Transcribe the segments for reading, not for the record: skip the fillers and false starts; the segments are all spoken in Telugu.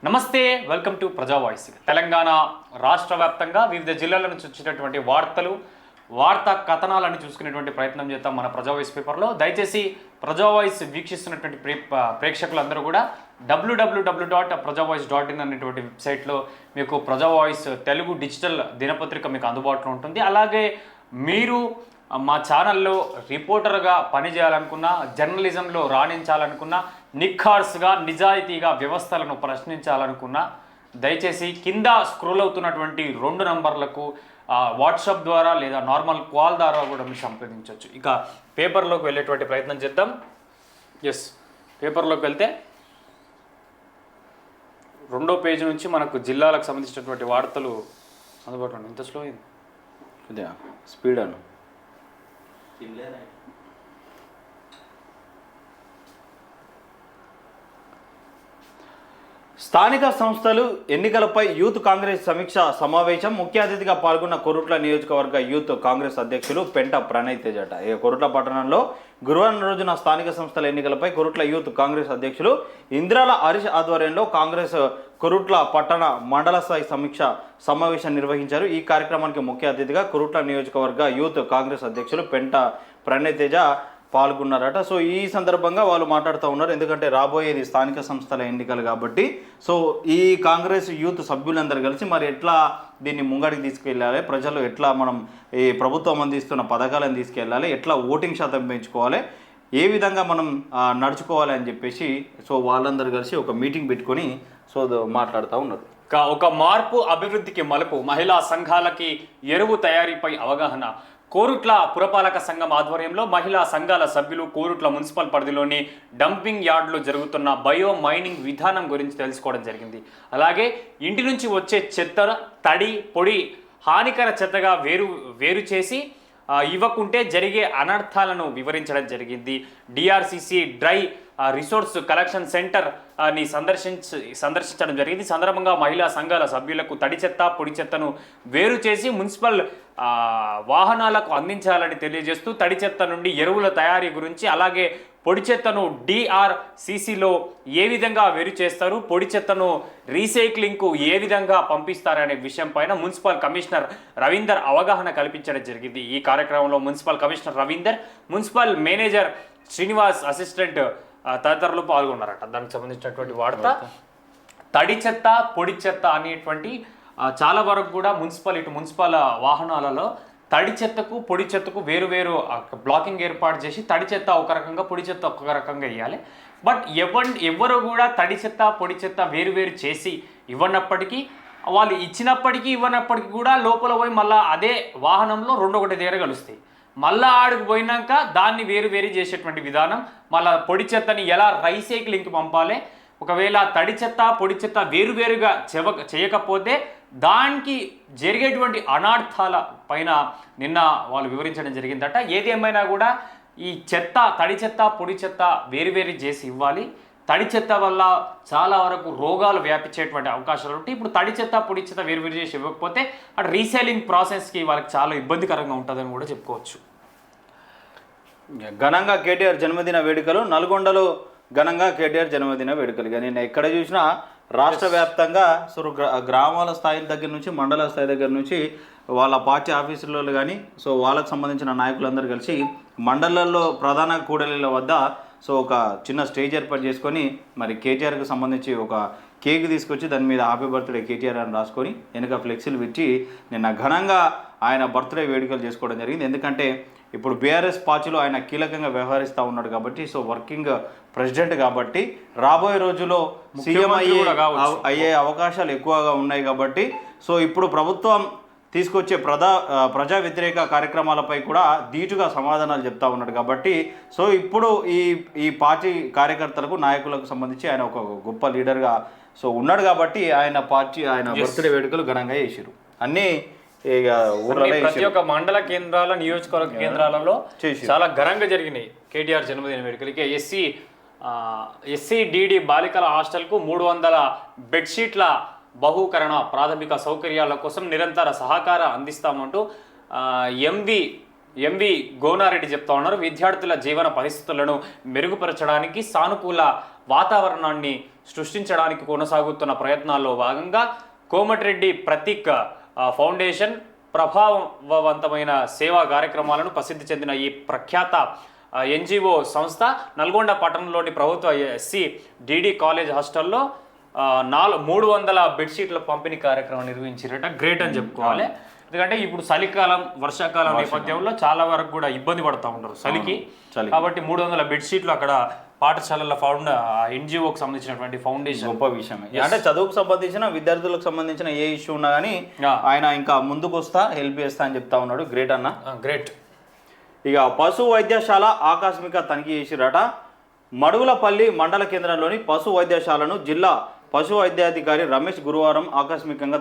నమస్తే, వెల్కమ్ టు ప్రజా వాయిస్. తెలంగాణ రాష్ట్ర వ్యాప్తంగా వివిధ జిల్లాల నుంచి వచ్చినటువంటి వార్తా కథనాలను చూసుకునేటువంటి ప్రయత్నం చేద్దాం మన ప్రజా వాయిస్ పేపర్లో. దయచేసి ప్రజా వాయిస్ వీక్షిస్తున్నటువంటి ప్రేక్షకులందరూ కూడా www.prajavoice.in అనేటువంటి వెబ్సైట్లో మీకు ప్రజా వాయిస్ తెలుగు డిజిటల్ దినపత్రిక మీకు అందుబాటులో ఉంటుంది. అలాగే మీరు మా ఛానల్లో రిపోర్టర్గా పనిచేయాలనుకున్నా, జర్నలిజంలో రాణించాలనుకున్నా, నిఖార్స్గా నిజాయితీగా వ్యవస్థలను ప్రశ్నించాలనుకున్నా దయచేసి కింద స్క్రోల్ అవుతున్నటువంటి 2 నంబర్లకు వాట్సాప్ ద్వారా లేదా నార్మల్ కాల్ ద్వారా కూడా మీరు సంప్రదించవచ్చు. ఇక పేపర్లోకి వెళ్ళేటువంటి ప్రయత్నం చేద్దాం. పేపర్లోకి వెళ్తే 2వ పేజీ నుంచి మనకు జిల్లాలకు సంబంధించినటువంటి వార్తలు అందుబాటులో ఉన్నాయి. ఇంత స్లో అయింది, స్పీడ్ అను. స్థానిక సంస్థలు ఎన్నికలపై యూత్ కాంగ్రెస్ సమీక్ష సమావేశం. ముఖ్య అతిథిగా పాల్గొన్న కొరుట్ల నియోజకవర్గ యూత్ కాంగ్రెస్ అధ్యక్షులు పెంట ప్రణయ్ తేజట. కొరుట్ల పట్టణంలో గురువారం రోజున స్థానిక సంస్థల ఎన్నికలపై కొరుట్ల యూత్ కాంగ్రెస్ అధ్యక్షులు ఇంద్రాల హరీష్ ఆధ్వర్యంలో కాంగ్రెస్ కొరుట్ల పట్టణ మండల స్థాయి సమీక్ష సమావేశం నిర్వహించారు. ఈ కార్యక్రమానికి ముఖ్య అతిథిగా కొరుట్ల నియోజకవర్గ యూత్ కాంగ్రెస్ అధ్యక్షులు పెంట ప్రణయ్ తేజ పాల్గొన్నారట. సో ఈ సందర్భంగా వాళ్ళు మాట్లాడుతూ ఉన్నారు. ఎందుకంటే రాబోయేది స్థానిక సంస్థల ఎన్నికలు కాబట్టి సో ఈ కాంగ్రెస్ యూత్ సభ్యులందరూ కలిసి మరి ఎట్లా దీన్ని ముంగడికి తీసుకెళ్ళాలి, ప్రజలు ఎట్లా మనం ఈ ప్రభుత్వం అందిస్తున్న పథకాలను తీసుకెళ్ళాలి, ఎట్లా ఓటింగ్ శాతం పెంచుకోవాలి, ఏ విధంగా మనం నడుచుకోవాలి అని చెప్పేసి సో వాళ్ళందరూ కలిసి ఒక మీటింగ్ పెట్టుకొని సో మాట్లాడుతూ ఉన్నారు. ఒక మార్పు అభివృద్ధికి మలుపు, మహిళా సంఘాలకి ఎరువు తయారీపై అవగాహన. కోరుట్ల పురపాలక సంఘం ఆధ్వర్యంలో మహిళా సంఘాల సభ్యులు కోరుట్ల మున్సిపల్ పరిధిలోని డంపింగ్ యార్డులో జరుగుతున్న బయో మైనింగ్ విధానం గురించి తెలుసుకోవడం జరిగింది. అలాగే ఇంటి నుంచి వచ్చే చెత్త, తడి, పొడి హానికర చెత్తగా వేరు చేసి ఇవ్వకుంటే జరిగే అనర్థాలను వివరించడం జరిగింది. DRCC dry resource collection centre ని సందర్శించడం జరిగింది. సందర్భంగా మహిళా సంఘాల సభ్యులకు తడి చెత్త, పొడి చెత్తను వేరు చేసి మున్సిపల్ వాహనాలకు అందించాలని తెలియజేస్తూ తడి చెత్త నుండి ఎరువుల తయారీ గురించి, అలాగే పొడి చెత్తను డిఆర్సిసిలో ఏ విధంగా వేరు చేస్తారు, పొడి చెత్తను రీసైక్లింగ్కు ఏ విధంగా పంపిస్తారనే విషయం పైన మున్సిపల్ కమిషనర్ రవీందర్ అవగాహన కల్పించడం జరిగింది. ఈ కార్యక్రమంలో municipal commissioner Ravinder, municipal manager Srinivas, assistant తదితరులు పాల్గొన్నారట. దానికి సంబంధించినటువంటి వార్త. తడి చెత్త, పొడి చెత్త అనేటువంటి చాలా వరకు కూడా మున్సిపల్ వాహనాలలో తడి చెత్తకు, పొడి చెత్తకు వేరు బ్లాకింగ్ ఏర్పాటు చేసి తడి చెత్త ఒక రకంగా, పొడి చెత్త ఒక రకంగా వేయాలి. బట్ ఎవరు కూడా తడి చెత్త, పొడి చెత్త వేరు చేసి ఇవ్వనప్పటికీ, వాళ్ళు ఇవ్వనప్పటికీ కూడా లోపల పోయి మళ్ళీ అదే వాహనంలో ఒకటి దగ్గర కలుస్తాయి. మళ్ళీ ఆడికి పోయినాక దాన్ని వేరు చేసేటువంటి విధానం. మళ్ళీ పొడి చెత్తని ఎలా రీసైక్లింగ్కి పంపాలి, ఒకవేళ తడి చెత్త, పొడి చెత్త వేరుగా చేయకపోతే దానికి జరిగేటువంటి అనార్థాల పైన నిన్న వాళ్ళు వివరించడం జరిగిందట. ఏది ఏమైనా కూడా ఈ చెత్త, తడి చెత్త, పొడి చెత్త వేరు చేసి ఇవ్వాలి. తడి చెత్త వల్ల చాలా వరకు రోగాలు వ్యాపించేటువంటి అవకాశాలు ఉంటాయి. ఇప్పుడు తడి చెత్త, పొడి చెత్త వేరు చేసి ఇవ్వకపోతే అటు రీసేలింగ్ ప్రాసెస్కి వాళ్ళకి చాలా ఇబ్బందికరంగా ఉంటుందని కూడా చెప్పుకోవచ్చు. ఘనంగా కేటీఆర్ జన్మదిన వేడుకలు. నల్గొండలో ఘనంగా కేటీఆర్ జన్మదిన వేడుకలు. ఇక నేను ఎక్కడ చూసినా రాష్ట్ర వ్యాప్తంగా గ్రామాల స్థాయి దగ్గర నుంచి మండల స్థాయి దగ్గర నుంచి వాళ్ళ పార్టీ ఆఫీసులలో కానీ సో వాళ్ళకు సంబంధించిన నాయకులందరూ కలిసి మండలాల్లో ప్రధాన కూడలిల వద్ద సో ఒక చిన్న స్టేజ్ ఏర్పాటు చేసుకొని మరి కేటీఆర్కి సంబంధించి ఒక కేక్ తీసుకొచ్చి దాని మీద హ్యాపీ బర్త్డే కేటీఆర్ అని రాసుకొని వెనుక ఫ్లెక్సీలు పెట్టి నిన్న ఘనంగా ఆయన బర్త్డే వేడుకలు చేసుకోవడం జరిగింది. ఎందుకంటే ఇప్పుడు బీఆర్ఎస్ పార్టీలో ఆయన కీలకంగా వ్యవహరిస్తూ ఉన్నాడు కాబట్టి, సో వర్కింగ్ ప్రెసిడెంట్ కాబట్టి రాబోయే రోజుల్లో సీఎం అయ్యే అవకాశాలు ఎక్కువగా ఉన్నాయి కాబట్టి సో ఇప్పుడు ప్రభుత్వం తీసుకొచ్చే ప్రజా వ్యతిరేక కార్యక్రమాలపై కూడా ధీటుగా సమాధానాలు చెప్తా ఉన్నాడు కాబట్టి సో ఇప్పుడు ఈ పార్టీ కార్యకర్తలకు, నాయకులకు సంబంధించి ఆయన ఒక గొప్ప లీడర్గా సో ఉన్నాడు కాబట్టి ఆయన బర్త్డే వేడుకలు ఘనంగా చేశారు. అన్నీ ప్రతి ఒక్క మండల కేంద్రాల, నియోజకవర్గ కేంద్రాలలో చాలా ఘనంగా జరిగినాయి కేటీఆర్ జన్మదిన వేడుకలకి. ఎస్సీ డిడి బాలికల హాస్టల్కు 300 బెడ్షీట్ల బహుకరణ ప్రాథమిక సౌకర్యాల కోసం నిరంతర సహకారం అందిస్తామంటూ ఎంవి గోనారెడ్డి చెప్తా ఉన్నారు. విద్యార్థుల జీవన పరిస్థితులను మెరుగుపరచడానికి సానుకూల వాతావరణాన్ని సృష్టించడానికి కొనసాగుతున్న ప్రయత్నాల్లో భాగంగా కోమటిరెడ్డి ప్రతీక్ ఫౌండేషన్ ప్రభావవంతమైన సేవా కార్యక్రమాలను ప్రసిద్ధి చెందిన ఈ ప్రఖ్యాత ఎన్జిఓ సంస్థ నల్గొండ పట్టణంలోని ప్రభుత్వ ఎస్సీ డిడి కాలేజ్ హాస్టల్లో 300 బెడ్షీట్ల పంపిణీ కార్యక్రమం నిర్వహించారట. గ్రేట్ అని చెప్పుకోవాలి. ఎందుకంటే ఇప్పుడు చలికాలం వర్షాకాలం నేపథ్యంలో చాలా వరకు కూడా ఇబ్బంది పడుతూ ఉంటారు చలికి. కాబట్టి 300 బెడ్షీట్లు అక్కడ పాఠశాలల ఎన్జిఓకి సంబంధించినటువంటి ఫౌండేషన్. గొప్ప విషయమే. అంటే చదువుకు సంబంధించిన విద్యార్థులకు సంబంధించిన ఏ ఇష్యూ ఉన్నా కానీ ఆయన ఇంకా ముందుకు వస్తా హెల్ప్ చేస్తా అని చెప్తా ఉన్నాడు. గ్రేట్ అన్న, గ్రేట్. ఇక పశు వైద్యశాల ఆకస్మిక తనిఖీ చేసిరట. మడుగులపల్లి మండల కేంద్రంలోని పశు వైద్యశాలను జిల్లా పశు వైద్యాధికారి రమేష్ గురువారం ఆకస్మికంగా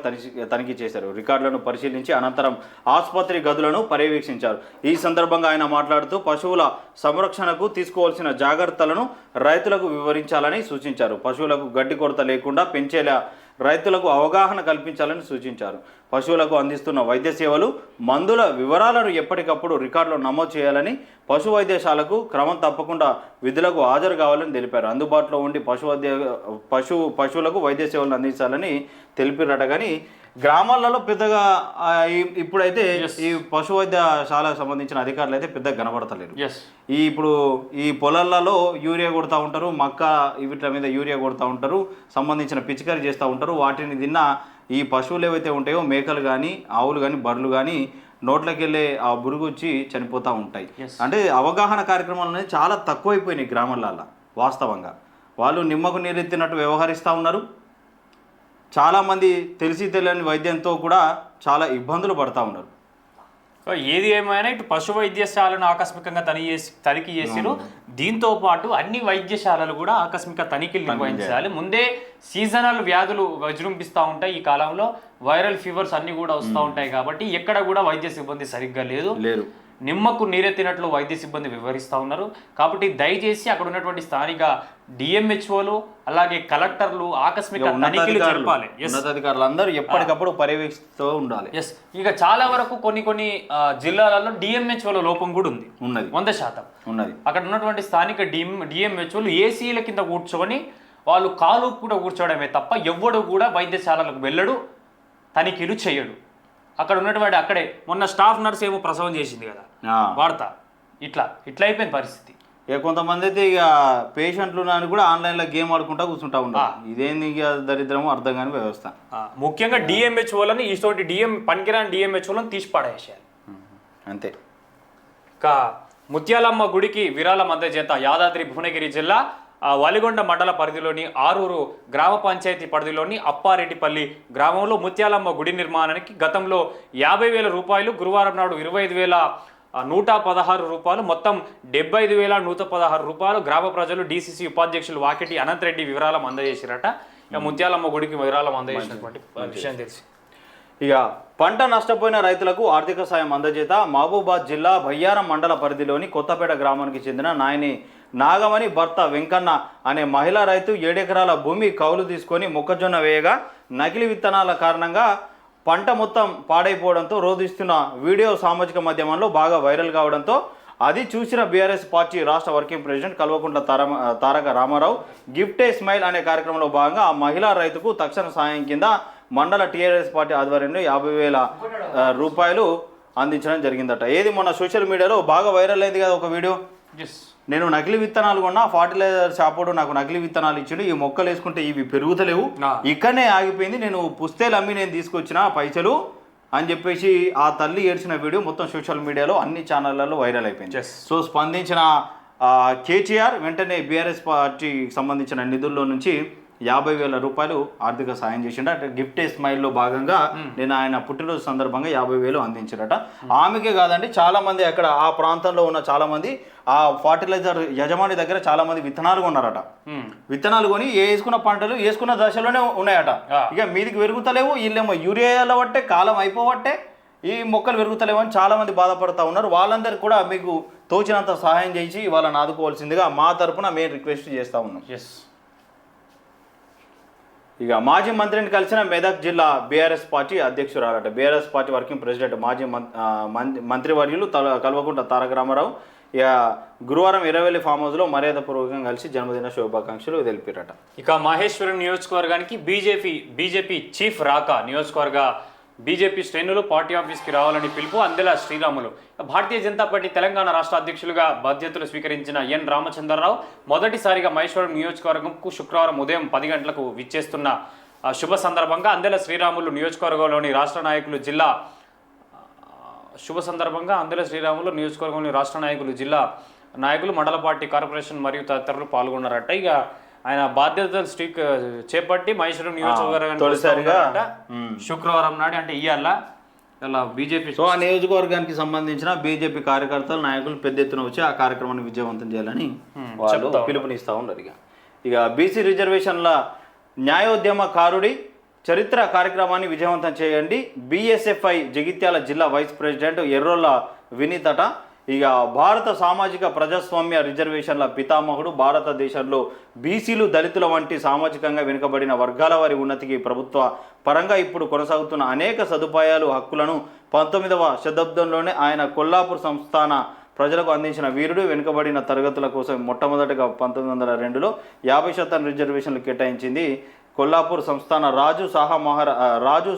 తనిఖీ చేశారు. రికార్డులను పరిశీలించి అనంతరం ఆసుపత్రి గదులను పర్యవేక్షించారు. ఈ సందర్భంగా ఆయన మాట్లాడుతూ పశువుల సంరక్షణకు తీసుకోవాల్సిన జాగ్రత్తలను రైతులకు వివరించాలని సూచించారు. పశువులకు గడ్డి కొరత లేకుండా పెంచేలా రైతులకు అవగాహన కల్పించాలని సూచించారు. పశువులకు అందిస్తున్న వైద్య సేవలు మందుల వివరాలను ఎప్పటికప్పుడు రికార్డులో నమోదు చేయాలని, పశు వైద్యశాలకు క్రమం తప్పకుండా విధులకు హాజరు కావాలని తెలిపారు. అందుబాటులో ఉండి పశువులకు వైద్య సేవలను అందించాలని తెలిపారట. కానీ గ్రామాలలో పెద్దగా ఇప్పుడైతే ఈ పశు వైద్యశాలకు సంబంధించిన అధికారులు అయితే పెద్దగా కనబడతలేరు. ఇప్పుడు ఈ పొలాలలో యూరియా కొడుతూ ఉంటారు, మక్క వీటి మీద యూరియా కొడుతూ ఉంటారు, సంబంధించిన పిచికారీ చేస్తూ ఉంటారు. వాటిని తిన్న ఈ పశువులు ఏవైతే ఉంటాయో మేకలు కానీ ఆవులు కానీ బర్రెలు కానీ నోట్లోకి వెళ్ళే ఆ బురుగు వచ్చి చనిపోతూ ఉంటాయి. అంటే అవగాహన కార్యక్రమాలు అనేది చాలా తక్కువైపోయినాయి గ్రామాలలో. వాస్తవంగా వాళ్ళు నిమ్మకు నీరెత్తినట్టు వ్యవహరిస్తూ ఉన్నారు. చాలామంది తెలిసి తెలియని వైద్యంతో కూడా చాలా ఇబ్బందులు పడుతూ ఉన్నారు. ఏది ఏమైనా ఇటు పశు వైద్యశాలను ఆకస్మికంగా తనిఖీ చేసిరు. దీంతో పాటు అన్ని వైద్యశాలలు కూడా ఆకస్మిక తనిఖీలు నిర్వహించాలి. ముందే సీజనల్ వ్యాధులు విజృంభిస్తూ ఉంటాయి. ఈ కాలంలో వైరల్ ఫీవర్స్ అన్ని కూడా వస్తూ ఉంటాయి. కాబట్టి ఎక్కడ కూడా వైద్య సిబ్బంది సరిగ్గా లేదు. నిమ్మకు నీరెత్తినట్లు వైద్య సిబ్బంది వివరిస్తూ ఉన్నారు. కాబట్టి దయచేసి అక్కడ ఉన్నటువంటి స్థానిక డిఎంహెచ్ఓలు అలాగే కలెక్టర్లు ఆకస్మిక తనిఖీలు జరపాలి. ఉన్నతాధికారులు అందరూ ఎప్పటికప్పుడు పర్యవేక్షిస్తూ ఉండాలి. ఇక చాలా వరకు కొన్ని జిల్లాలలో డిఎంహెచ్ఓల లోపం కూడా ఉంది. 100% ఉన్నది. అక్కడ ఉన్నటువంటి స్థానిక డిఎంహెచ్ఓలు ఏసీల కింద కూర్చొని వాళ్ళు కాలు కూడా కూర్చోవడమే తప్ప ఎవ్వడు కూడా వైద్యశాలలకు వెళ్ళడు, తనిఖీలు చేయడు. అక్కడ ఉన్నటువంటి అక్కడే మొన్న స్టాఫ్ నర్స్ ఏమో ప్రసవం చేసింది కదా వార్త. ఇట్లా అయిపోయింది పరిస్థితి. ఇక కొంతమంది అయితే ఇక పేషెంట్లు నాని కూడా ఆన్లైన్లో గేమ్ ఆడుకుంటా కూర్చుంటా ఉంటారు. ఇదేంది ఇక దరిద్రము అర్థం కాని వ్యవస్థ. ముఖ్యంగా డిఎంహెచ్ఓలని ఇటువంటి పనికిరాని డిఎంహెచ్ఓలను తీసి పడేసేయాలి అంతే. ఇంకా ముత్యాలమ్మ గుడికి విరాళం అందజేత యాదాద్రి భువనగిరి జిల్లా వలిగొండ మండల పరిధిలోని ఆరూరు గ్రామ పంచాయతీ పరిధిలోని అప్పారెడ్డిపల్లి గ్రామంలో ముత్యాలమ్మ గుడి నిర్మాణానికి గతంలో 50,000 రూపాయలు, గురువారం నాడు 25,116 రూపాయలు, మొత్తం 75,116 రూపాయలు గ్రామ ప్రజలు డీసీసీ ఉపాధ్యక్షులు వాకిటి అనంతరెడ్డి వివరాలం అందజేసిరట. ఇక ముత్యాలమ్మ గుడికి వివరాలం అందజేసినటువంటి విషయం తెలిసి ఇక పంట నష్టపోయిన రైతులకు ఆర్థిక సాయం అందజేత మహబూబాద్ జిల్లా బయ్యారం మండల పరిధిలోని కొత్తపేట గ్రామానికి చెందిన నాయని నాగమణి భర్త వెంకన్న అనే మహిళా రైతు 7 ఎకరాల భూమి కౌలు తీసుకొని మొక్కజొన్న వేయగా నకిలీ విత్తనాల కారణంగా పంట మొత్తం పాడైపోవడంతో రోధిస్తున్న వీడియో సామాజిక మాధ్యమంలో బాగా వైరల్ కావడంతో అది చూసిన బీఆర్ఎస్ పార్టీ రాష్ట్ర working president Kalvakuntla Taraka Rama Rao gift a smile అనే కార్యక్రమంలో భాగంగా ఆ మహిళా రైతుకు తక్షణ సాయం కింద మండల టీఆర్ఎస్ పార్టీ ఆధ్వర్యంలో 50,000 రూపాయలు అందించడం జరిగిందట. ఏది మొన్న సోషల్ మీడియాలో బాగా వైరల్ అయింది కదా ఒక వీడియో. నేను నకిలీ విత్తనాలు కొన్నా, ఫర్టిలైజర్ షాపోడు నాకు నకిలీ విత్తనాలు ఇచ్చాడు, ఈ మొక్కలు వేసుకుంటే ఇవి పెరుగుతలేవు, ఇక్కడనే ఆగిపోయింది, నేను పుస్తేలు అమ్మి నేను తీసుకొచ్చిన పైసలు అని చెప్పేసి ఆ తల్లి ఏడ్చిన వీడియో మొత్తం సోషల్ మీడియాలో అన్ని ఛానళ్లలో వైరల్ అయిపోయింది. సో స్పందించిన కేటీఆర్ వెంటనే బీఆర్ఎస్ పార్టీకి సంబంధించిన నిధుల్లో నుంచి 50,000 రూపాయలు ఆర్థిక సాయం చేసిండ. అంటే గిఫ్ట్ ఏ స్మైల్లో భాగంగా నేను ఆయన పుట్టినరోజు సందర్భంగా 50,000 అందించారట. ఆమెకే కాదండి, చాలా మంది అక్కడ ఆ ప్రాంతంలో ఉన్న చాలా మంది ఆ ఫర్టిలైజర్ యజమాని దగ్గర చాలా మంది విత్తనాలు కొన్నారట. విత్తనాలు కొని వేసుకున్న పంటలు వేసుకున్న దశలోనే ఉన్నాయట. ఇక మీదికి పెరుగుతలేవు, వీళ్ళేమో యూరియా బట్టే కాలం అయిపోవట్టే ఈ మొక్కలు పెరుగుతలేవు అని చాలా మంది బాధపడుతూ ఉన్నారు. వాళ్ళందరికీ కూడా మీకు తోచినంత సహాయం చేసి వాళ్ళని ఆదుకోవాల్సిందిగా మా తరఫున మేము రిక్వెస్ట్ చేస్తూ ఉన్నాం. ఇక మాజీ మంత్రిని కలిసిన మెదక్ జిల్లా బీఆర్ఎస్ పార్టీ అధ్యక్షురాలట. బీఆర్ఎస్ పార్టీ వర్కింగ్ ప్రెసిడెంట్ మాజీ మంత్రివర్యులు కల్వకుంట్ల తారక రామారావు ఇక గురువారం ఎర్రవెల్లి ఫామ్ హౌస్లో మర్యాదపూర్వకంగా కలిసి జన్మదిన శుభాకాంక్షలు తెలిపారట. ఇక మహేశ్వరం నియోజకవర్గానికి బీజేపీ చీఫ్ రాక నియోజకవర్గ బీజేపీ శ్రేణులు పార్టీ ఆఫీస్కి రావాలని పిలుపు అందెల శ్రీరాములు. భారతీయ జనతా పార్టీ తెలంగాణ రాష్ట్ర అధ్యక్షులుగా బాధ్యతలు స్వీకరించిన ఎన్ రామచంద్రరావు మొదటిసారిగా మహేశ్వరం నియోజకవర్గంకు శుక్రవారం ఉదయం 10 గంటలకు విచ్చేస్తున్న శుభ సందర్భంగా అందెల శ్రీరాములు నియోజకవర్గంలోని రాష్ట్ర నాయకులు జిల్లా నాయకులు మండల పార్టీ కార్పొరేషన్ మరియు తదితరులు పాల్గొన్నారట. ఇక ఆయన బాధ్యతలు చేపట్టి మహేశ్వరం నియోజకవర్గానికి శుక్రవారం నాడు అంటే ఇలా బీజేపీ సో ఆ నియోజకవర్గానికి సంబంధించిన బీజేపీ కార్యకర్తలు నాయకులు పెద్ద ఎత్తున వచ్చి ఆ కార్యక్రమాన్ని విజయవంతం చేయాలని వాళ్ళు పిలుపునిస్తూ ఉన్నారు. ఇక బీసీ రిజర్వేషన్ల న్యాయోద్యమకారుడి చరిత్ర కార్యక్రమాన్ని విజయవంతం చేయండి. బీఎస్ఎఫ్ఐ జగిత్యాల జిల్లా వైస్ ప్రెసిడెంట్ ఎర్రోళ్ళ వినీత్ అట. ఇక భారత సామాజిక ప్రజాస్వామ్య రిజర్వేషన్ల పితామహుడు, భారతదేశంలో బీసీలు, దళితుల వంటి సామాజికంగా వెనుకబడిన వర్గాల వారి ఉన్నతికి ప్రభుత్వ పరంగా ఇప్పుడు కొనసాగుతున్న అనేక సదుపాయాలు, హక్కులను 19వ శతాబ్దంలోనే ఆయన కొల్లాపూర్ సంస్థాన ప్రజలకు అందించిన వీరుడు. వెనుకబడిన తరగతుల కోసం మొట్టమొదటిగా 1902లో 50% రిజర్వేషన్లు కేటాయించింది. కొల్లాపూర్ సంస్థాన రాజు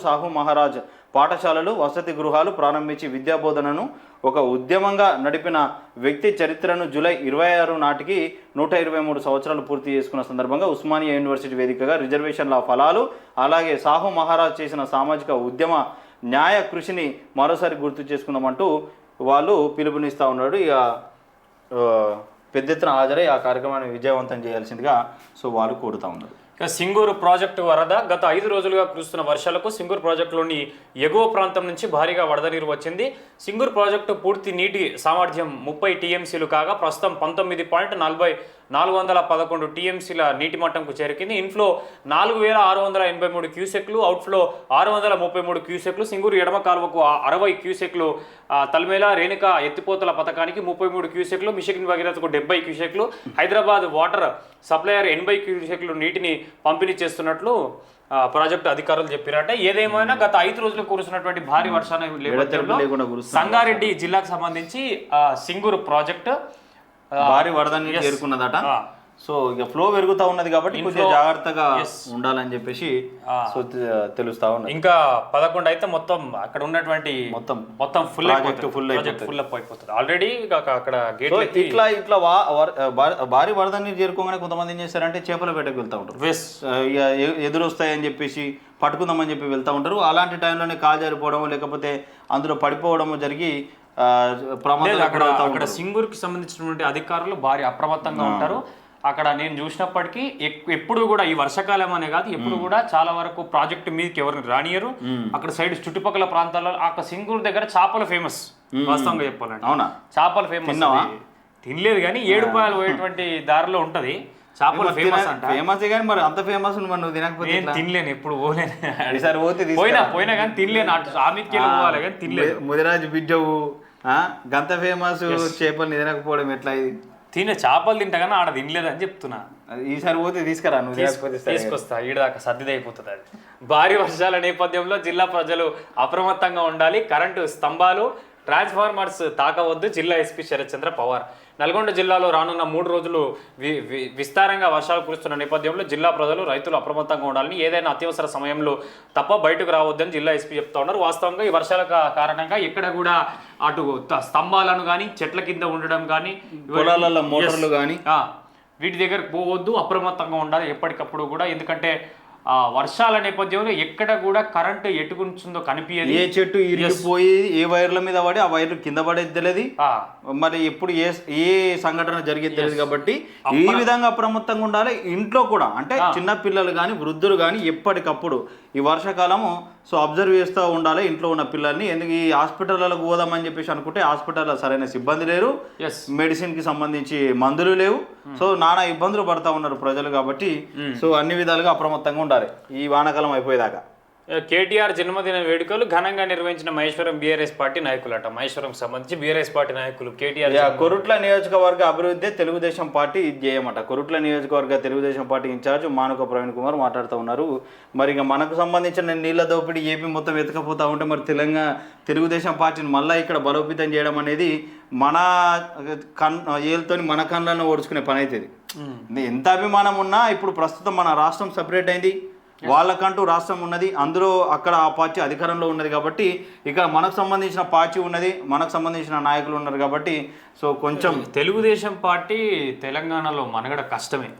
సాహు మహారాజ్ పాఠశాలలు, వసతి గృహాలు ప్రారంభించి విద్యాబోధనను ఒక ఉద్యమంగా నడిపిన వ్యక్తి. చరిత్రను జూలై 26 నాటికి 123 సంవత్సరాలు పూర్తి చేసుకున్న సందర్భంగా ఉస్మానియా యూనివర్సిటీ వేదికగా రిజర్వేషన్ల ఫలాలు, అలాగే సాహు మహారాజ్ చేసిన సామాజిక ఉద్యమ న్యాయ కృషిని మరోసారి గుర్తు చేసుకుందామంటూ వాళ్ళు పిలుపునిస్తూ ఉన్నాడు. ఇక పెద్ద ఎత్తున హాజరై ఆ కార్యక్రమాన్ని విజయవంతం చేయాల్సిందిగా సో వాళ్ళు కోరుతూ ఉన్నారు. ఇక సింగూరు ప్రాజెక్టు వరద. గత 5 రోజులుగా కురుస్తున్న వర్షాలకు సింగూరు ప్రాజెక్టులోని ఎగువ ప్రాంతం నుంచి భారీగా వరద నీరు వచ్చింది. సింగూరు ప్రాజెక్టు పూర్తి నీటి సామర్థ్యం 30 టీఎంసీలు కాగా ప్రస్తుతం 19.411 టీఎంసీల నీటి మట్టంకు చేరుకుంది. ఇన్ఫ్లో 4683 క్యూసెక్లు, అవుట్ఫ్లో 633 క్యూసెక్లు. సింగూరు ఎడమ కాలువకు 60 క్యూసెక్లు, తల్మేల రేణుక ఎత్తిపోతల పథకానికి 33 క్యూసెక్లు, మిషన్ భగీరథకు 70 క్యూసెక్లు, హైదరాబాద్ వాటర్ సప్లయర్ 80 క్యూసెక్లు నీటిని పంపిణీ చేస్తున్నట్లు ప్రాజెక్టు అధికారులు చెప్పారట. ఏదేమైనా గత 5 రోజులు కురుస్తున్నటువంటి భారీ వర్షాల నేపథ్యంలో సంగారెడ్డి జిల్లాకు సంబంధించి సింగూరు ప్రాజెక్టు భారీ వరదని చేరుకున్నదట. సో ఇక ఫ్లో పెరుగుతూ ఉన్నది కాబట్టి కొంచెం జాగ్రత్తగా ఉండాలని చెప్పేసి సో తెలుస్తా ఉన్నది. ఇంకా 11 అయితే మొత్తం అక్కడ ఉన్నటువంటి మొత్తం ఫుల్ అయిపోతుంది ఆల్రెడీ. అక్కడ గేట్ ఇట్లా భారీ వరదని చేరుకోగానే కొంతమంది ఏం చేస్తారంటే చేపల వేటకు వెళ్తూ ఉంటారు. ఇక ఎదురొస్తాయని చెప్పేసి పట్టుకుందామని చెప్పి వెళ్తూ ఉంటారు. అలాంటి టైంలోనే కాలు జారిపోవడం లేకపోతే అందులో పడిపోవడం జరిగి అక్కడ సింగూరుకి సంబంధించినటువంటి అధికారులు భారీ అప్రమత్తంగా ఉంటారు. అక్కడ నేను చూసినప్పటికీ ఎప్పుడు కూడా ఈ వర్షాకాలం అనే కాదు, ఎప్పుడు కూడా చాలా వరకు ప్రాజెక్టు మీదకి ఎవరిని రానియరు. అక్కడ సైడ్ చుట్టుపక్కల ప్రాంతాల్లో అక్కడ సింగూరు దగ్గర చేపలు ఫేమస్. వాస్తవంగా చెప్పాలంటే అవునా, చేపలు ఫేమస్. తినలేదు కానీ 7 రూపాయలు పోయేటువంటి దారిలో ఉంటది. చేపలు ఫేమస్ అంట. ఫేమస్ కానీ మరి అంత ఫేమస్ నువ్వు తినకపోతే తినలేను, ఎప్పుడు పోలేను. పోయినా కానీ తినలేను. అటు ఆమెకి పోవాలి కానీ తినలేదు. ముదిరాజు బిడ్డవు గంత ఫేమస్ చేపలు తినకపోవడం ఎట్లా? చేపలు తింటా కానీ ఆడ తినలేదని చెప్తున్నా. ఈసారి పోతే తీసుకురా, నువ్వు తీసుకొస్తా. ఈడదాకా సర్దిదైపోతుంది అది. భారీ వర్షాల నేపథ్యంలో జిల్లా ప్రజలు అప్రమత్తంగా ఉండాలి. కరెంటు స్తంభాలు, ట్రాన్స్ఫార్మర్స్ తాకవద్దు. జిల్లా ఎస్పీ శరత్చంద్ర పవార్. నల్గొండ జిల్లాలో రానున్న 3 రోజులు విస్తారంగా వర్షాలు కురుస్తున్న నేపథ్యంలో జిల్లా ప్రజలు, రైతులు అప్రమత్తంగా ఉండాలని, ఏదైనా అత్యవసర సమయంలో తప్ప బయటకు రావద్దని జిల్లా ఎస్పీ చెప్తా ఉన్నారు. వాస్తవంగా ఈ వర్షాల కారణంగా ఎక్కడ కూడా అటు స్తంభాలను కానీ, చెట్ల కింద ఉండడం కానీ, పొలాలలో మోటార్లు కానీ వీటి దగ్గరకు పోవద్దు. అప్రమత్తంగా ఉండాలి ఎప్పటికప్పుడు కూడా. ఎందుకంటే వర్షాల నేపథ్యంలో ఎక్కడ కూడా కరెంటు ఎటుకుంటుందో కనిపించదు. ఏ చెట్టు ఇరిగిపోయి ఏ వైర్ల మీద పడి ఆ వైర్లు కింద పడేది తెలియదు. మరి ఎప్పుడు ఏ సంఘటన జరిగేది తెలియదు. కాబట్టి ఈ విధంగా అప్రమత్తంగా ఉండాలి. ఇంట్లో కూడా అంటే చిన్న పిల్లలు కానీ వృద్ధులు కానీ ఎప్పటికప్పుడు ఈ వర్షాకాలము సో అబ్జర్వ్ చేస్తూ ఉండాలి ఇంట్లో ఉన్న పిల్లల్ని. ఎందుకు ఈ హాస్పిటల్లకు పోదామని చెప్పేసి అనుకుంటే హాస్పిటల్లో సరైన సిబ్బంది లేరు, మెడిసిన్కి సంబంధించి మందులు లేవు. సో నానా ఇబ్బందులు పడతా ఉన్నారు ప్రజలు. కాబట్టి సో అన్ని విధాలుగా అప్రమత్తంగా ఉండాలి ఈ వానాకాలం అయిపోయేదాకా. కేటీఆర్ జన్మదిన వేడుకలు ఘనంగా నిర్వహించిన మహేశ్వరం బీఆర్ఎస్ పార్టీ నాయకులట. మహేశ్వరం సంబంధించి బీఆర్ఎస్ పార్టీ నాయకులు కేటీఆర్ కొరుట్ల నియోజకవర్గ అభివృద్ధి తెలుగుదేశం పార్టీ ఇది చేయమట. కొరుట్ల నియోజకవర్గ తెలుగుదేశం పార్టీ ఇన్ఛార్జ్ మానుక ప్రవీణ్ కుమార్ మాట్లాడుతూ ఉన్నారు. మరి ఇక మనకు సంబంధించిన నీళ్ళ దోపిడీ ఏపీ మొత్తం ఎత్తుకపోతా ఉంటే మరి తెలుగుదేశం పార్టీని మళ్ళీ ఇక్కడ బలోపేతం చేయడం అనేది మన ఏళ్ళతోని మన కళ్ళను ఓడుచుకునే పని అవుతుంది. ఎంత అభిమానం ఉన్నా ఇప్పుడు ప్రస్తుతం మన రాష్ట్రం సపరేట్ అయింది, వాళ్ళకంటూ రాష్ట్రం ఉన్నది, అందులో అక్కడ ఆ పార్టీ అధికారంలో ఉన్నది కాబట్టి ఇక్కడ మనకు సంబంధించిన పార్టీ ఉన్నది, మనకు సంబంధించిన నాయకులు ఉన్నారు కాబట్టి సో కొంచెం తెలుగుదేశం పార్టీ తెలంగాణలో మనగడ కష్టమే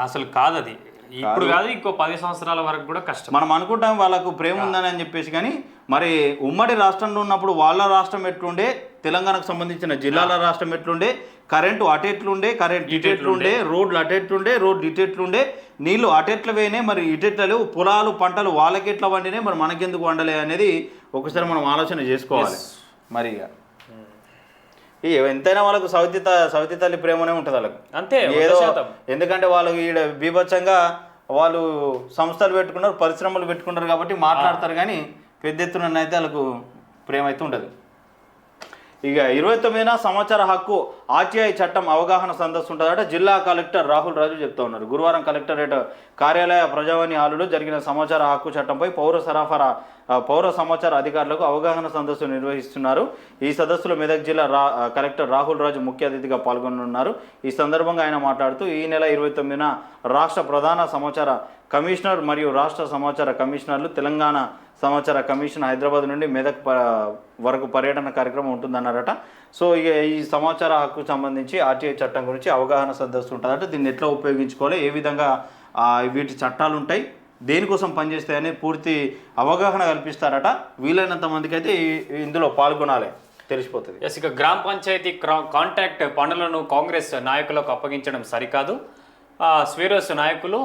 అసలు కాదు. అది ఇప్పుడు కాదు, ఇంకో 10 సంవత్సరాల వరకు కూడా కష్టం. మనం అనుకుంటాం వాళ్ళకు ప్రేమ ఉందని అని చెప్పేసి, కానీ మరి ఉమ్మడి రాష్ట్రంలో ఉన్నప్పుడు వాళ్ళ రాష్ట్రం ఎట్లుండే, తెలంగాణకు సంబంధించిన జిల్లాల రాష్ట్రం ఎట్లుండే, కరెంటు అటెట్లుండే, కరెంట్ ఇటెట్లుండే, రోడ్లు అటెట్లుండే, రోడ్లు ఇటెట్లుండే, నీళ్లు అటెట్ల వేనే, మరి ఇటెట్ల లేవు, పొలాలు పంటలు వాళ్ళకి ఎట్లా వండినే, మరి మనకెందుకు వండలే అనేది ఒకసారి మనం ఆలోచన చేసుకోవాలి. మరి ఇక ఎంతైనా వాళ్ళకు సౌతి తల్లి ప్రేమనే ఉంటుంది వాళ్ళకు, అంతే ఏదో. ఎందుకంటే వాళ్ళు ఈడ బీభత్సంగా వాళ్ళు సంస్థలు పెట్టుకున్నారు, పరిశ్రమలు పెట్టుకున్నారు కాబట్టి మాట్లాడతారు, కానీ పెద్ద ఎత్తున అయితే వాళ్ళకు ప్రేమ అయితే ఉండదు. ఇక 29న సమాచార హక్కు ఆర్టీఐ చట్టం అవగాహన సదస్సు ఉంటుందట. జిల్లా కలెక్టర్ రాహుల్ రాజు చెప్తా ఉన్నారు. గురువారం కలెక్టరేట్ కార్యాలయ ప్రజావాణి హాలులో జరిగిన సమాచార హక్కు చట్టంపై పౌర సమాచార అధికారులకు అవగాహన సదస్సు నిర్వహిస్తున్నారు. ఈ సదస్సులో మెదక్ జిల్లా కలెక్టర్ రాహుల్ రాజు ముఖ్య అతిథిగా పాల్గొనున్నారు. ఈ సందర్భంగా ఆయన మాట్లాడుతూ ఈ నెల 29న రాష్ట్ర ప్రధాన సమాచార కమిషనర్ మరియు రాష్ట్ర సమాచార కమిషనర్లు తెలంగాణ సమాచార కమిషన్ హైదరాబాద్ నుండి మెదక్ వరకు పర్యటన కార్యక్రమం ఉంటుందన్నారట. సో ఇక ఈ సమాచార హక్కు సంబంధించి ఆర్టీఐ చట్టం గురించి అవగాహన సదస్సు ఉంటుందట. దీన్ని ఎట్లా ఉపయోగించుకోవాలి, ఏ విధంగా వీటి చట్టాలు ఉంటాయి, దేనికోసం పనిచేస్తాయని పూర్తి అవగాహన కల్పిస్తారట. వీలైనంత మందికి అయితే ఇందులో పాల్గొనాలి, తెలిసిపోతుంది. ఇక గ్రామ పంచాయతీ కాంట్రాక్ట్ పనులను కాంగ్రెస్ నాయకులకు అప్పగించడం సరికాదు. స్వీరోస్ నాయకులు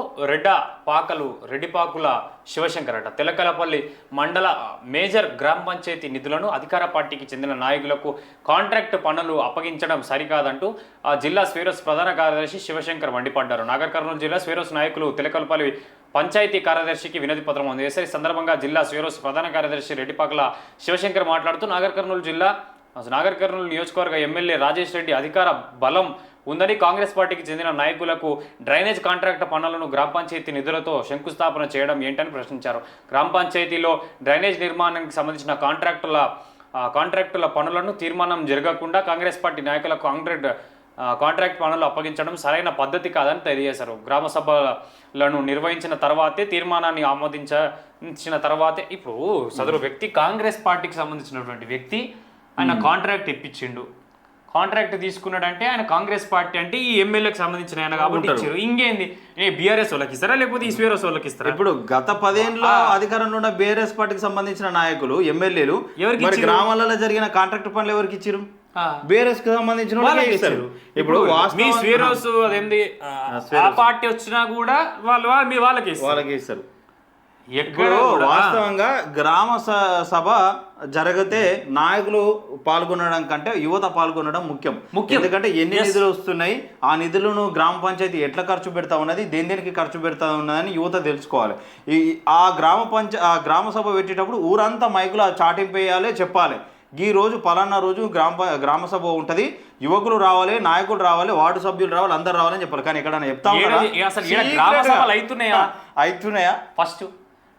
రెడ్డిపాకుల శివశంకర్ అట. తెలకలపల్లి మండల మేజర్ గ్రామ పంచాయతీ నిధులను అధికార పార్టీకి చెందిన నాయకులకు కాంట్రాక్ట్ పనులు అప్పగించడం సరికాదంటూ ఆ జిల్లా స్వీరోస్ ప్రధాన కార్యదర్శి శివశంకర్ మండిపడ్డారు. నాగర్ కర్నూలు జిల్లా స్వీరోస్ నాయకులు తెలకలపల్లి పంచాయతీ కార్యదర్శికి వినతి పత్రం అందజేశారు. ఈ సందర్భంగా జిల్లా స్వీరోస్ ప్రధాన కార్యదర్శి రెడ్డిపాకుల శివశంకర్ మాట్లాడుతూ నాగర్ కర్నూలు నియోజకవర్గ ఎమ్మెల్యే రాజేష్ రెడ్డి అధికార బలం ఉందని కాంగ్రెస్ పార్టీకి చెందిన నాయకులకు డ్రైనేజ్ కాంట్రాక్ట్ పనులను గ్రామ పంచాయతీ నిధులతో శంకుస్థాపన చేయడం ఏంటని ప్రశ్నించారు. గ్రామ పంచాయతీలో డ్రైనేజ్ నిర్మాణానికి సంబంధించిన కాంట్రాక్టుల పనులను తీర్మానం జరగకుండా కాంగ్రెస్ పార్టీ నాయకులకు కాంట్రాక్ట్ పనులు అప్పగించడం సరైన పద్ధతి కాదని తెలియజేశారు. గ్రామ సభలను నిర్వహించిన తర్వాతే తీర్మానాన్ని ఆమోదించిన తర్వాతే ఇప్పుడు సదరు వ్యక్తి కాంగ్రెస్ పార్టీకి సంబంధించినటువంటి వ్యక్తి ఆయన కాంట్రాక్ట్ ఇప్పించిండు. కాంట్రాక్ట్ తీసుకున్నాడంటే ఆయన కాంగ్రెస్ పార్టీ అంటే ఈ ఎమ్మెల్యేకి సంబంధించిన ఆయన కాబట్టి ఇచ్చారు. ఇంకేంది, బీఆర్ఎస్ వాళ్ళకి ఇస్తారా లేకపోతే ఈ స్వీరోస్ వాళ్ళకి ఇస్తారా? ఇప్పుడు గత 10 ఏళ్ళలో అధికారంలో ఉన్న బీఆర్ఎస్ పార్టీకి సంబంధించిన నాయకులు ఎమ్మెల్యేలు ఎవరికి గ్రామాలలో జరిగిన కాంట్రాక్ట్ పనులు ఎవరికి ఇచ్చారు? బీఆర్ఎస్ కి సంబంధించిన వాళ్ళకి ఇస్తారు. ఇప్పుడు మీ స్వీరోస్ అదేంది ఆ పార్టీ వచ్చినా కూడా వాళ్ళకి ఇస్తారు. ఇప్పుడు వాస్తవంగా గ్రామ సభ జరిగితే నాయకులు పాల్గొనడం కంటే యువత పాల్గొనడం ముఖ్యం. ఎందుకంటే ఎన్ని నిధులు వస్తున్నాయి, ఆ నిధులను గ్రామ పంచాయతీ ఎట్లా ఖర్చు పెడతా ఉన్నది, దేనికి ఖర్చు పెడతా ఉన్నదని యువత తెలుసుకోవాలి. ఆ గ్రామ సభ పెట్టేటప్పుడు ఊరంతా మైకులు చాటింపు వేయాలి, చెప్పాలి ఈ రోజు పలానా రోజు గ్రామ సభ ఉంటుంది, యువకులు రావాలి, నాయకులు రావాలి, వార్డు సభ్యులు రావాలి, అందరు రావాలని చెప్పాలి. కానీ ఎక్కడైనా చెప్తా అవుతున్నాయా? ఫస్ట్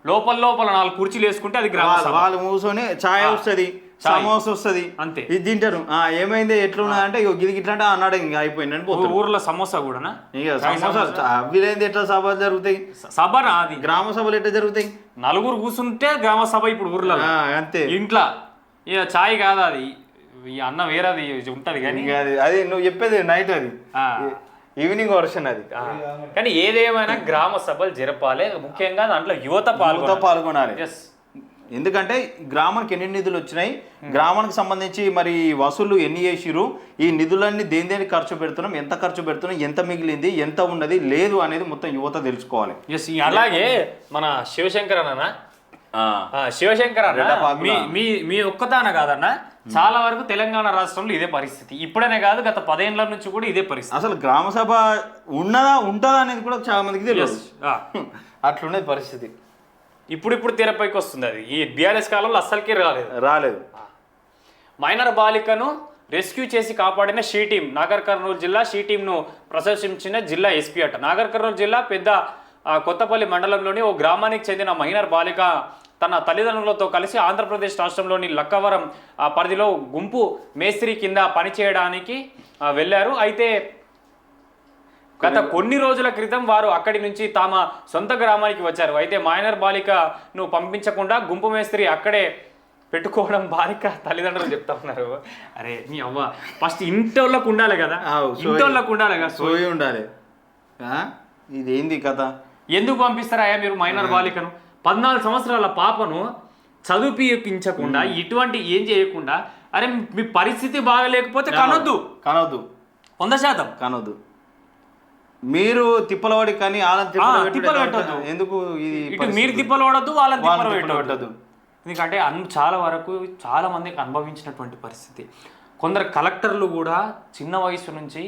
లోపల 4 కుర్చీలు వేసుకుంటే అది గ్రామ సభ. వాళ్ళు మూసుకొని ఛాయ్ వస్తుంది, సమోసా వస్తుంది, అంతే. ఇది తింటారు. ఏమైంది ఎట్లున్నదంటే ఇట్లా అన్నాడు, ఇంకా అయిపోయింది. ఊర్లో సమోసా కూడా ఇక సమోసా అవిలేంది ఎట్లా సభలు జరుగుతాయి? సభ అది గ్రామ సభలు ఎట్లా జరుగుతాయి? 4 కూర్చుంటే గ్రామ సభ. ఇప్పుడు ఊర్లో అంతే, ఇంట్లో ఇక ఛాయ్ కాదు, అది అన్న వేరేది ఉంటది. కానీ అది నువ్వు చెప్పేది నైట్, అది ఈవినింగ్ వర్షన్ అది. కానీ ఏదేమైనా గ్రామ సభలు జరపాలి, ముఖ్యంగా దాంట్లో యువత పాల్గొనాలి. ఎందుకంటే గ్రామానికి ఎన్ని నిధులు వచ్చినాయి, గ్రామానికి సంబంధించి మరి వసూళ్లు ఎన్ని చేసిరు, ఈ నిధులన్నీ దేని ఖర్చు పెడుతున్నాం, ఎంత ఖర్చు పెడుతున్నాం, ఎంత మిగిలింది, ఎంత ఉన్నది లేదు అనేది మొత్తం యువత తెలుసుకోవాలి. అలాగే మన శివశంకర్ మీ ఒక్కదాన కాదన్నా, చాలా వరకు తెలంగాణ రాష్ట్రంలో ఇదే పరిస్థితి. ఇప్పుడనే కాదు, గత 10 ఏళ్ల నుంచి కూడా ఇదే పరిస్థితి. అసలు గ్రామ సభ ఉంటుందా అనేది కూడా చాలా మందికి తెలియదు. అట్లుండే పరిస్థితి. ఇప్పుడు తెరపైకి వస్తుంది అది. ఈ బీఆర్ఎస్ కాలంలో అస్సలకే రాలేదు. మైనర్ బాలికను రెస్క్యూ చేసి కాపాడిన షీ టీం. నాగర్ కర్నూలు జిల్లా షీ టీంను ప్రశంసించిన జిల్లా ఎస్పీ అట. నాగర్ కర్నూలు జిల్లా పెద్ద కొత్తపల్లి మండలంలోని ఓ గ్రామానికి చెందిన మైనర్ బాలిక తన తల్లిదండ్రులతో కలిసి ఆంధ్రప్రదేశ్ రాష్ట్రంలోని లక్కవరం పరిధిలో గుంపు మేస్త్రి కింద పనిచేయడానికి వెళ్ళారు. అయితే గత కొన్ని రోజుల క్రితం వారు అక్కడి నుంచి తమ సొంత గ్రామానికి వచ్చారు. అయితే మైనర్ బాలికను పంపించకుండా గుంపు మేస్త్రి అక్కడే పెట్టుకోవడం బాలిక తల్లిదండ్రులు చెప్తా ఉన్నారు. అరే నీ అవ్వ, ఫస్ట్ ఇంటోళ్ళకు ఉండాలి కదా, ఇంటోళ్ళకు ఉండాలి కదా, సోయి ఉండాలి. ఇది ఏంది కథ? ఎందుకు పంపిస్తారా మీరు మైనర్ బాలికను? 14 సంవత్సరాల పాపను చదివించకుండా ఇటువంటి ఏం చేయకుండా, అరే మీ పరిస్థితి బాగలేకపోతే కనొద్దు 100% కనొద్దు. మీరు తిప్పలవాడి కానీ ఎందుకు ఇటు మీరు తిప్పలు పడద్దు, వాళ్ళని తిప్పలు పెట్టద్దు. ఎందుకంటే చాలా వరకు చాలా మందికి అనుభవించినటువంటి పరిస్థితి. కొందరు కలెక్టర్లు కూడా చిన్న వయసు నుంచి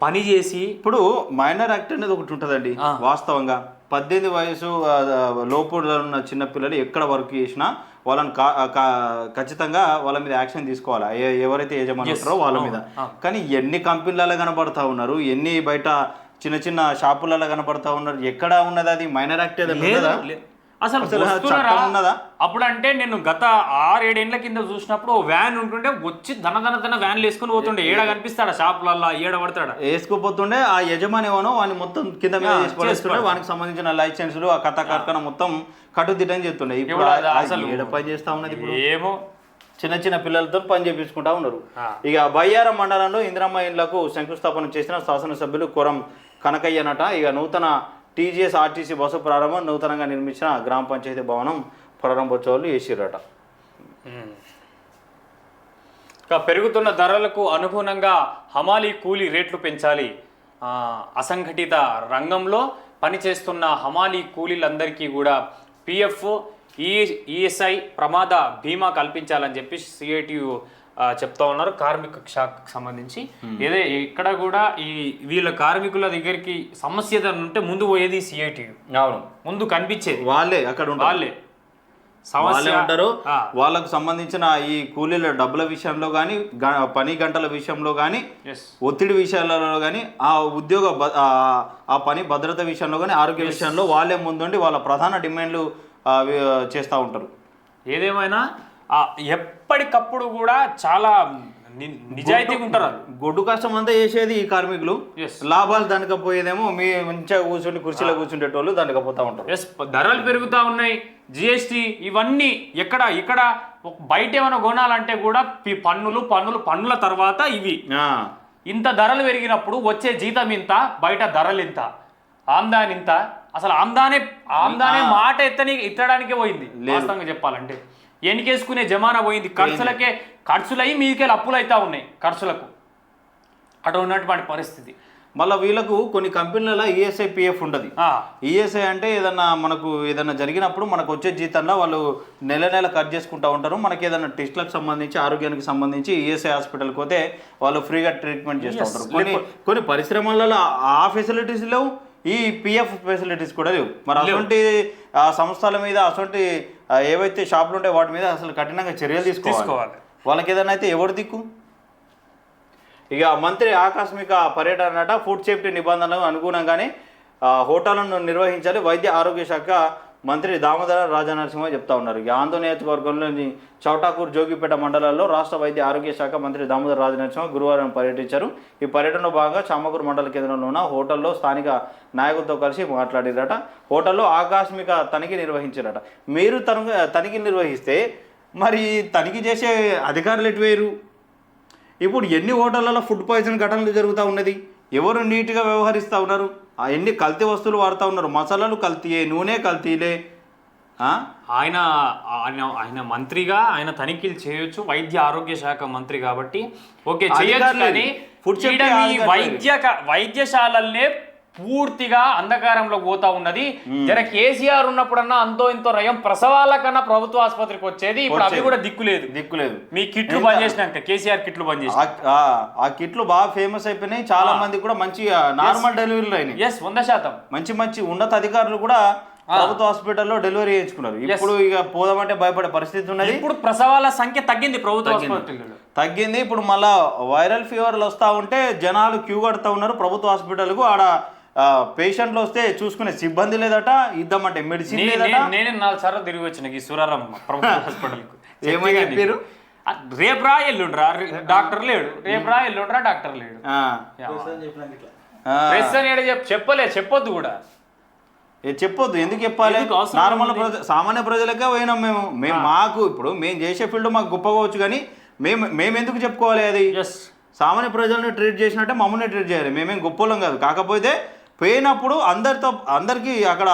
పని చేసి, ఇప్పుడు మైనర్ యాక్ట్ అనేది ఒకటి ఉంటుందండి. వాస్తవంగా 18 వయసు లోపల ఉన్న చిన్నపిల్లలు ఎక్కడ వర్క్ చేసినా వాళ్ళని ఖచ్చితంగా వాళ్ళ మీద యాక్షన్ తీసుకోవాలి, ఎవరైతే యజమాని ఉంటారో వాళ్ళ మీద. కానీ ఎన్ని కంపెనీలలో కనబడతా ఉన్నారు, ఎన్ని బయట చిన్న చిన్న షాపులలో కనబడతా ఉన్నారు. ఎక్కడ ఉన్నది అది మైనర్ యాక్ట్? అసలు ఉన్నదా? అప్పుడు అంటే నేను గత 6-7 ఏళ్ల కింద చూసినప్పుడు వ్యాన్ ఉంటుండే, వచ్చి ధన వ్యాన్లు వేసుకుని పోతుండే. ఏడ కనిపిస్తాడా షాపులల్లో, ఏడ పడతాడా వేసుకుపోతుండే. ఆ యజమాని ఏమో వాడిని మొత్తం కింద మీద వేసుకుంటుండే. వానికి సంబంధించిన లైసెన్సులు, ఆ కథ కార్ఖానా మొత్తం కట్టుదిట్టని చెప్తుండే. ఇప్పుడు అసలు ఏడ పని చేస్తా ఉన్నది? ఇప్పుడు ఏమో చిన్న చిన్న పిల్లలతో పని చేపించుకుంటా ఉన్నారు. ఇక బయ్యారం మండలంలో ఇందిరమ్మ ఇండ్లకు శంకుస్థాపన చేసిన శాసనసభ్యులు కొరం కనకయ్యనట. ఇక నూతన టీజీఎస్ ఆర్టీసీ బస్సు ప్రారంభం, నూతనంగా నిర్మించిన గ్రామ పంచాయతీ భవనం ప్రారంభోత్సవాలు చేసిరట. పెరుగుతున్న ధరలకు అనుగుణంగా హమాలీ కూలీ రేట్లు పెంచాలి. అసంఘటిత రంగంలో పనిచేస్తున్న హమాలీ కూలీలందరికీ కూడా పిఎఫ్, ఈఎస్ఐ, ప్రమాద బీమా కల్పించాలని చెప్పి సిఐటియు చెప్తా ఉన్నారు. కార్మిక శాఖకు సంబంధించి ఇక్కడ కూడా ఈ వీళ్ళ కార్మికుల దగ్గరికి సమస్య ఉంటే ముందు పోయేది సిఐటియు. అవును, ముందు కనిపించేది వాళ్ళే, అక్కడ వాళ్ళే ఉంటారు. వాళ్ళకు సంబంధించిన ఈ కూలీల డబ్బుల విషయంలో కానీ, పని గంటల విషయంలో కానీ, ఒత్తిడి విషయాలలో కానీ, ఆ ఉద్యోగ ఆ పని భద్రత విషయంలో కానీ, ఆరోగ్య విషయంలో వాళ్ళే ముందుండి వాళ్ళ ప్రధాన డిమాండ్లు చేస్తూ ఉంటారు. ఏదేమైనా ఎప్పటికప్పుడు కూడా చాలా నిజాయితీగా ఉంటారు. గొడ్డు కష్టం అంతా చేసేది ఈ కార్మికులు, లాభాలు దానికపోయేదేమో మీ మంచిగా కూర్చుంటే కుర్చీలో కూర్చుంటేటోళ్ళు దానికపోతా ఉంటారు. ధరలు పెరుగుతూ ఉన్నాయి, జిఎస్టీ, ఇవన్నీ ఇక్కడ బయట ఏమైనా కొనాలంటే కూడా పన్నుల తర్వాత ఇవి ఇంత ధరలు పెరిగినప్పుడు వచ్చే జీతం ఇంత, బయట ధరలు ఇంత, ఆమ్దాని ఇంత. అసలు ఆమ్దానే మాట ఎత్తడానికే పోయింది వాస్తవంగా చెప్పాలంటే. ఎన్నికేసుకునే జమానా పోయింది. ఖర్చులయ్యి మీదికెళ్ళి అప్పులు అవుతా ఉన్నాయి ఖర్చులకు. అటు ఉన్నటువంటి పరిస్థితి. మళ్ళీ వీళ్ళకు కొన్ని కంపెనీలలో ఈఎస్ఐ, పిఎఫ్ ఉండదు. ఈఎస్ఐ అంటే మనకు ఏదైనా జరిగినప్పుడు మనకు వచ్చే జీతంలో వాళ్ళు నెల కట్ చేసుకుంటూ ఉంటారు. మనకి ఏదైనా టెస్ట్లకు సంబంధించి, ఆరోగ్యానికి సంబంధించి ఈఎస్ఐ హాస్పిటల్కి పోతే వాళ్ళు ఫ్రీగా ట్రీట్మెంట్ చేస్తూ ఉంటారు. కొన్ని పరిశ్రమలలో ఆ ఫెసిలిటీస్ లేవు, ఈ పిఎఫ్ ఫెసిలిటీస్ కూడా లేవు. మరి అటువంటి సంస్థల మీద, అటువంటి ఏవైతే షాపులు ఉంటాయో వాటి మీద అసలు కఠినంగా చర్యలు తీసుకోవాలి. వాళ్ళకి ఏదైనా అయితే ఎవరు దిక్కు? ఇక మంత్రి ఆకస్మిక పర్యటన. ఫుడ్ సేఫ్టీ నిబంధనలకు అనుగుణంగానే హోటళ్లను నిర్వహించాలి. వైద్య ఆరోగ్య శాఖ మంత్రి దామోదర రాజనరసింహ చెప్తా ఉన్నారు. ఇక ఆంధ్ర నియోజకవర్గంలోని చౌటాకూరు, జోగిపేట మండలాల్లో రాష్ట్ర వైద్య ఆరోగ్య శాఖ మంత్రి దామోదర రాజనరసింహ గురువారం పర్యటించారు. ఈ పర్యటనలో భాగంగా చామకూరు మండల కేంద్రంలో ఉన్న హోటల్లో స్థానిక నాయకులతో కలిసి మాట్లాడారట. హోటల్లో ఆకస్మిక తనిఖీ నిర్వహించారట. మీరు తనిఖీ నిర్వహిస్తే మరి తనిఖీ చేసే అధికారులు ఎటు వేరు? ఇప్పుడు ఎన్ని హోటళ్లలో ఫుడ్ పాయిజన్ ఘటనలు జరుగుతూ ఉన్నది? ఎవరు నీట్గా వ్యవహరిస్తూ ఉన్నారు? ఎన్ని కల్తీ వస్తువులు వాడుతూ ఉన్నారు? మసాలాలు కల్తీయే, నూనె కల్తీలే. ఆయన మంత్రిగా ఆయన తనిఖీలు చేయొచ్చు, వైద్య ఆరోగ్య శాఖ మంత్రి కాబట్టి ఓకే చేయొచ్చు. కానీ వైద్యశాలల్నే పూర్తిగా అంధకారంలో పోతా ఉన్నది. జర కేసీఆర్ ఉన్నప్పుడన్నా అంతో ఇంతో రయం ప్రసవాల కన్నా ప్రభుత్వ ఆసుపత్రికి వచ్చేది. ఇప్పుడు అవి కూడా దిక్కులేదు. మీ కిట్లు బంద్ చేసినాక కేసీఆర్ కిట్లు బంద్ చేసి ఆ కిట్లు బాగా ఫేమస్ అయిపోయినాయి. చాలా మంది కూడా మంచి నార్మల్ డెలివరీలు అయినాయి. 100% మంచి ఉన్నత అధికారులు కూడా ప్రభుత్వ హాస్పిటల్లో డెలివరీ చేయించుకున్నారు. ఇప్పుడు ఇక పోదామంటే భయపడే పరిస్థితి ఉన్నది. ఇప్పుడు ప్రసవాల సంఖ్య తగ్గింది ప్రభుత్వ హాస్పిటల్లో. తగ్గింది. ఇప్పుడు మళ్ళా వైరల్ ఫీవర్లు వస్తూ ఉంటే జనాలు క్యూ కడుతూ ఉన్నారు ప్రభుత్వ హాస్పిటల్కు. ఆడ పేషెంట్లు వస్తే చూసుకునే సిబ్బంది లేదట, ఇద్దామంటే మెడిసిన్ లేదట. నేనే 4 సార్లు తిరిగి వచ్చిన ఈ సూరారం ప్రభుత్వ హాస్పిటల్కు. ఏమని చెప్పారు? రేపు రా ఎల్లుండ్రా డాక్టర్ లేడు, రేపు రా ఎల్లుండ్రా డాక్టర్ లేడు. చెప్పొద్దు కూడా, చెప్పొద్దు. ఎందుకు చెప్పాలి? నార్మల్ సామాన్య ప్రజలకే పోయినాం మేము మాకు ఇప్పుడు మేము చేసే ఫీల్డ్ మాకు గొప్పవచ్చు, కానీ మేము ఎందుకు చెప్పుకోవాలి? అది సామాన్య ప్రజలను ట్రీట్ చేసినట్టే మమ్మల్ని ట్రీట్ చేయాలి. మేమేం గొప్పలం కాదు. కాకపోతే పోయినప్పుడు అందరికీ అక్కడ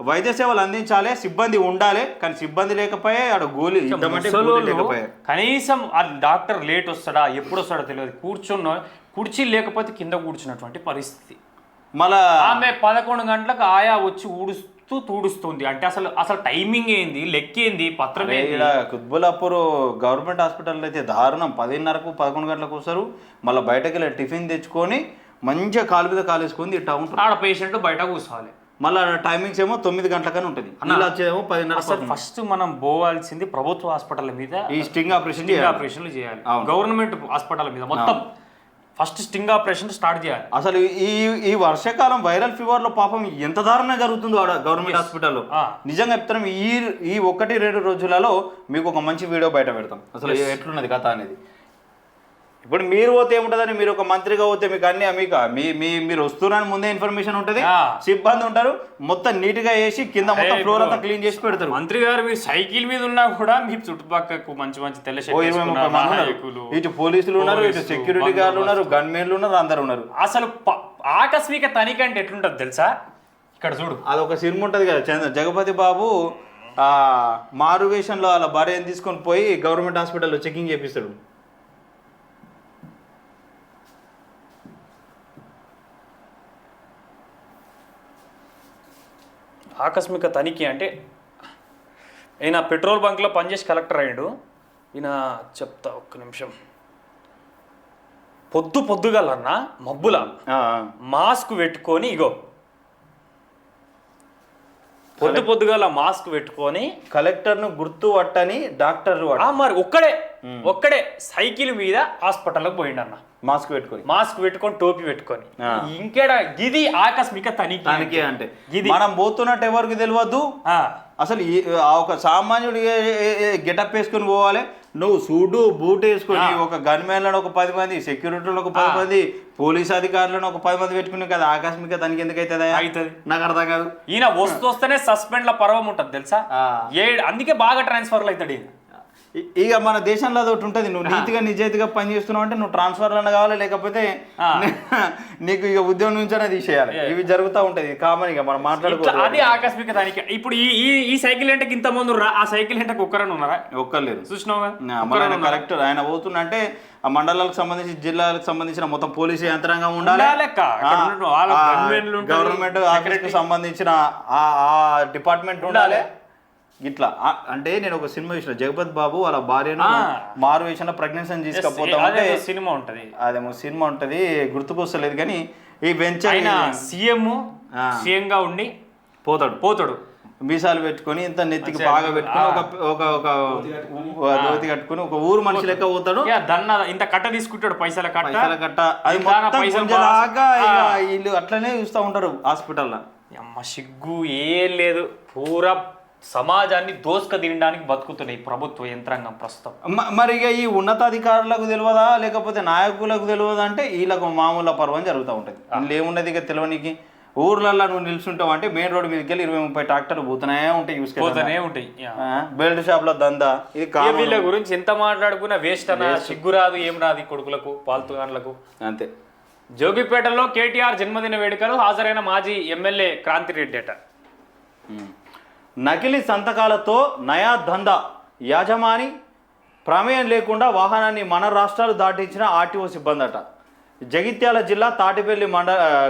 వైద్య సేవలు అందించాలి, సిబ్బంది ఉండాలి. కానీ సిబ్బంది లేకపోయే ఆడ గోళీ లేకపోయా. కనీసం ఆ డాక్టర్ లేట్ వస్తాడా ఎప్పుడు వస్తాడో తెలియదు. కుర్చీ లేకపోతే కింద కూర్చున్నటువంటి పరిస్థితి. మళ్ళా ఆమె 11 గంటలకు ఆయా వచ్చి ఊడుస్తూ తూడుస్తుంది. అంటే అసలు టైమింగ్ ఏంది, లెక్కేంది, పత్రం ఏంది? కుత్బులాపూర్ గవర్నమెంట్ హాస్పిటల్ అయితే దారుణం. 10:30కు 11 గంటలకు వస్తారు. మళ్ళీ బయటకు వెళ్ళి టిఫిన్ తెచ్చుకొని మంచిగా కాలు మీద కాలు వేసుకొని తింటా ఉంటారు. ఆడ పేషెంట్ బయట కూర్చోవాలి. మళ్ళీ టైమింగ్స్ ఏమో 9 గంటలకని ఉంటుంది. ఇలా వచ్చేమో 10:30. ఫస్ట్ మనం పోవాల్సింది ప్రభుత్వ హాస్పిటల్ మీద ఈ స్టింగ్ ఆపరేషన్లు చేయాలి. గవర్నమెంట్ హాస్పిటల్ మీద మొత్తం ఫస్ట్ స్టింగ్ ఆపరేషన్ స్టార్ట్ చేయాలి. అసలు ఈ వర్షాకాలం వైరల్ ఫీవర్ లో పాపం ఎంత దారుణంగా జరుగుతుందో ఆడ గవర్నమెంట్ హాస్పిటల్లో. నిజంగా చెప్తాం, ఈ 1-2 రోజులలో మీకు ఒక మంచి వీడియో బయట పెడతాం అసలు ఎట్లున్నది కథ అనేది. ఇప్పుడు మీరు పోతే ఏముంటుందని, మీరు ఒక మంత్రిగా పోతే మీకు అన్ని మీరు వస్తున్నారని ముందే ఇన్ఫర్మేషన్ ఉంటుంది, సిబ్బంది ఉంటారు, మొత్తం నీట్ గా వేసి కింద మొత్తం ఫ్లోర్ అంతా క్లీన్ చేసి పెడతారు. మంత్రి గారు మీరు సైకిల్ మీద ఉన్నా కూడా మీ చుట్టుపక్కల మంచి తెల్ల ఇటు పోలీసులు ఉన్నారు, ఇటు సెక్యూరిటీ గార్డులు ఉన్నారు, గన్మెన్లు ఉన్నారు, అందరు ఉన్నారు. అసలు ఆకస్మిక తనిఖీ అంటే ఎట్లుంటది తెలుసా? ఇక్కడ చూడు, అదొక సినిమా ఉంటుంది కదా, జగపతి బాబు మారువేషంలో వాళ్ళ భార్యను తీసుకొని పోయి గవర్నమెంట్ హాస్పిటల్లో చెకింగ్ చేపిస్తాడు. ఆకస్మిక తనిఖీ అంటే ఈయన పెట్రోల్ బంక్లో పనిచేసి కలెక్టర్ అయ్యాడు. ఈయన చెప్తా ఒక్క నిమిషం. పొద్దుగలన్నా మబ్బుల మాస్క్ పెట్టుకొని, ఇగో పొద్దుగల మాస్క్ పెట్టుకొని కలెక్టర్ను గుర్తు పట్టని డాక్టర్ మరి ఒక్కడే సైకిల్ మీద హాస్పిటల్కి పోయిండన్న, మాస్క్ పెట్టుకొని టోపీ పెట్టుకొని. ఇంకేడా గిది ఆకస్మిక తనిఖీ అంటే మనం పోతున్నట్టు ఎవరికి తెలియదు. అసలు ఒక సామాన్యుడు గెటప్ వేసుకొని పోవాలి. నువ్వు సూటు బూట్ వేసుకొని ఒక గన్మెన్లను ఒక 10 మంది, సెక్యూరిటీలను ఒక 10 మంది, పోలీస్ అధికారులను ఒక 10 మంది పెట్టుకుని కదా ఆకస్మిక తనిఖీ ఎందుకు అవుతుంది? నాకు అర్థం కాదు. ఈయన వస్తేనే సస్పెండ్ల పర్వం ఉంటుంది తెలుసా? అందుకే బాగా ట్రాన్స్ఫర్లు అవుతాడు ఈయన. ఇక మన దేశంలో అదొకటి ఉంటుంది, నువ్వు నీతిగా నిజాయితీగా పనిచేస్తున్నావు అంటే నువ్వు ట్రాన్స్ఫర్లను కావాలి, లేకపోతే నీకు ఇక ఉద్యోగం నుంచి తీసేయాలి. ఇవి జరుగుతూ ఉంటుంది కామన్. ఇక మనం మాట్లాడుకోవాలి. అది ఆకస్మిక తనిఖీ. ఇప్పుడు ఈ సైకిల్ ఎంటకి ఇంత మంది ఆ సైకిల్ ఎంటకి ఒక్కరని ఉన్నారా? ఒక్కర్లేరు. చూసినావు కరెక్ట్. ఆయన పోతుందంటే ఆ మండలాలకు సంబంధించి, జిల్లాలకు సంబంధించిన మొత్తం పోలీసు యంత్రాంగం ఉండాలి, గవర్నమెంట్ ఆఫీస్కి సంబంధించిన ఆ డిపార్ట్మెంట్ ఉండాలి. ఇట్లా అంటే నేను ఒక సినిమా చూసిన, జగపతి బాబు వాళ్ళ భార్యను మారువేషంలో ప్రెగ్నెన్సీ తీసుకపోతా ఉంటే సినిమా ఉంటది, అదేమో సినిమా ఉంటది, గుర్తుకొస్తలేదు. కానీ ఈ వెంచర్ సీఎం గా ఉండి పోతాడు మీసాలు పెట్టుకొని ఇంత నెత్తికి బాగా పెట్టుకుని ఒక దోతి కట్టుకుని ఒక ఊరు మనిషి లెక్క పోతాడు. ఇంత కట్ట తీసుకుంటాడు, పైసల కట్ట. అది వీళ్ళు అట్లనే చూస్తూ ఉంటారు హాస్పిటల్లో. అమ్మ సిగ్గు ఏం లేదు, పూరా సమాజాన్ని దోసుక తినడానికి బతుకుతున్నాయి ప్రభుత్వ యంత్రాంగం ప్రస్తుతం. మరి ఇక ఈ ఉన్నతాధికారులకు తెలియదా, లేకపోతే నాయకులకు తెలియదా అంటే వీళ్ళకు మామూలు పర్వం జరుగుతూ ఉంటుంది. వీళ్ళు ఏమున్నది ఇక తెలియనికి. ఊర్లలో నువ్వు నిల్చుంటావు అంటే మెయిన్ రోడ్ మీదకి వెళ్ళి 20-30 ట్రాక్టర్లు పోతూనే ఉంటాయి. బెల్ట్ షాప్ లో దందా. ఇది వీళ్ళ గురించి ఎంత మాట్లాడుకున్నా వేస్ట్ అన్న, సిగ్గు రాదు ఏం రాదు కొడుకులకు, పాల్తుగాన్లకు. అంతే. జోగిపేటలో కేటీఆర్ జన్మదిన వేడుకలు హాజరైన మాజీ ఎమ్మెల్యే క్రాంతిరెడ్డి అట. నకిలీ సంతకాలతో నయా దందా. యాజమాని ప్రమేయం లేకుండా వాహనాన్ని మన రాష్ట్రాలు దాటించిన ఆర్టీఓ సిబ్బంది అట. జగిత్యాల జిల్లా తాటిపల్లి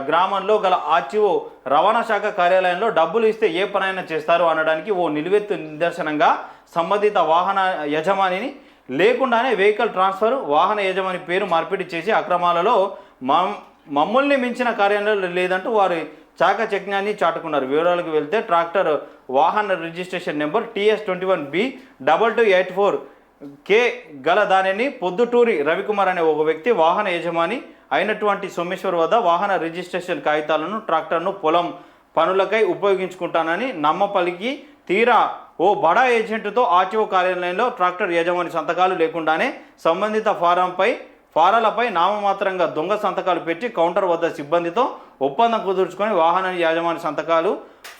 గ్రామంలో గల ఆర్టీఓ రవాణా శాఖ కార్యాలయంలో డబ్బులు ఇస్తే ఏ పనైనా చేస్తారు అనడానికి ఓ నిలువెత్తు నిదర్శనంగా సంబంధిత వాహన యజమానిని లేకుండానే వెహికల్ ట్రాన్స్ఫర్, వాహన యజమాని పేరు మార్పిడి చేసి అక్రమాలలో మమ్మల్ని మించిన కార్యాలయాలు లేదంటూ వారి చాకచక్యాన్ని చాటుకున్నారు. వివరాలకు వెళ్తే ట్రాక్టర్ వాహన రిజిస్ట్రేషన్ నెంబర్ TS21B2284 కే గల దానిని పొద్దుటూరి రవికుమార్ అనే ఒక వ్యక్తి వాహన యజమాని అయినటువంటి సోమేశ్వర్ వద్ద వాహన రిజిస్ట్రేషన్ కాగితాలను ట్రాక్టర్ను పొలం పనులకై ఉపయోగించుకుంటానని నమ్మపలికి తీరా ఓ బడా ఏజెంట్తో ఆర్టీఓ కార్యాలయంలో ట్రాక్టర్ యజమాని సంతకాలు లేకుండానే సంబంధిత ఫారాలపై నామమాత్రంగా దొంగ సంతకాలు పెట్టి కౌంటర్ వద్ద సిబ్బందితో ఒప్పందం కుదుర్చుకొని వాహన యజమాని సంతకాలు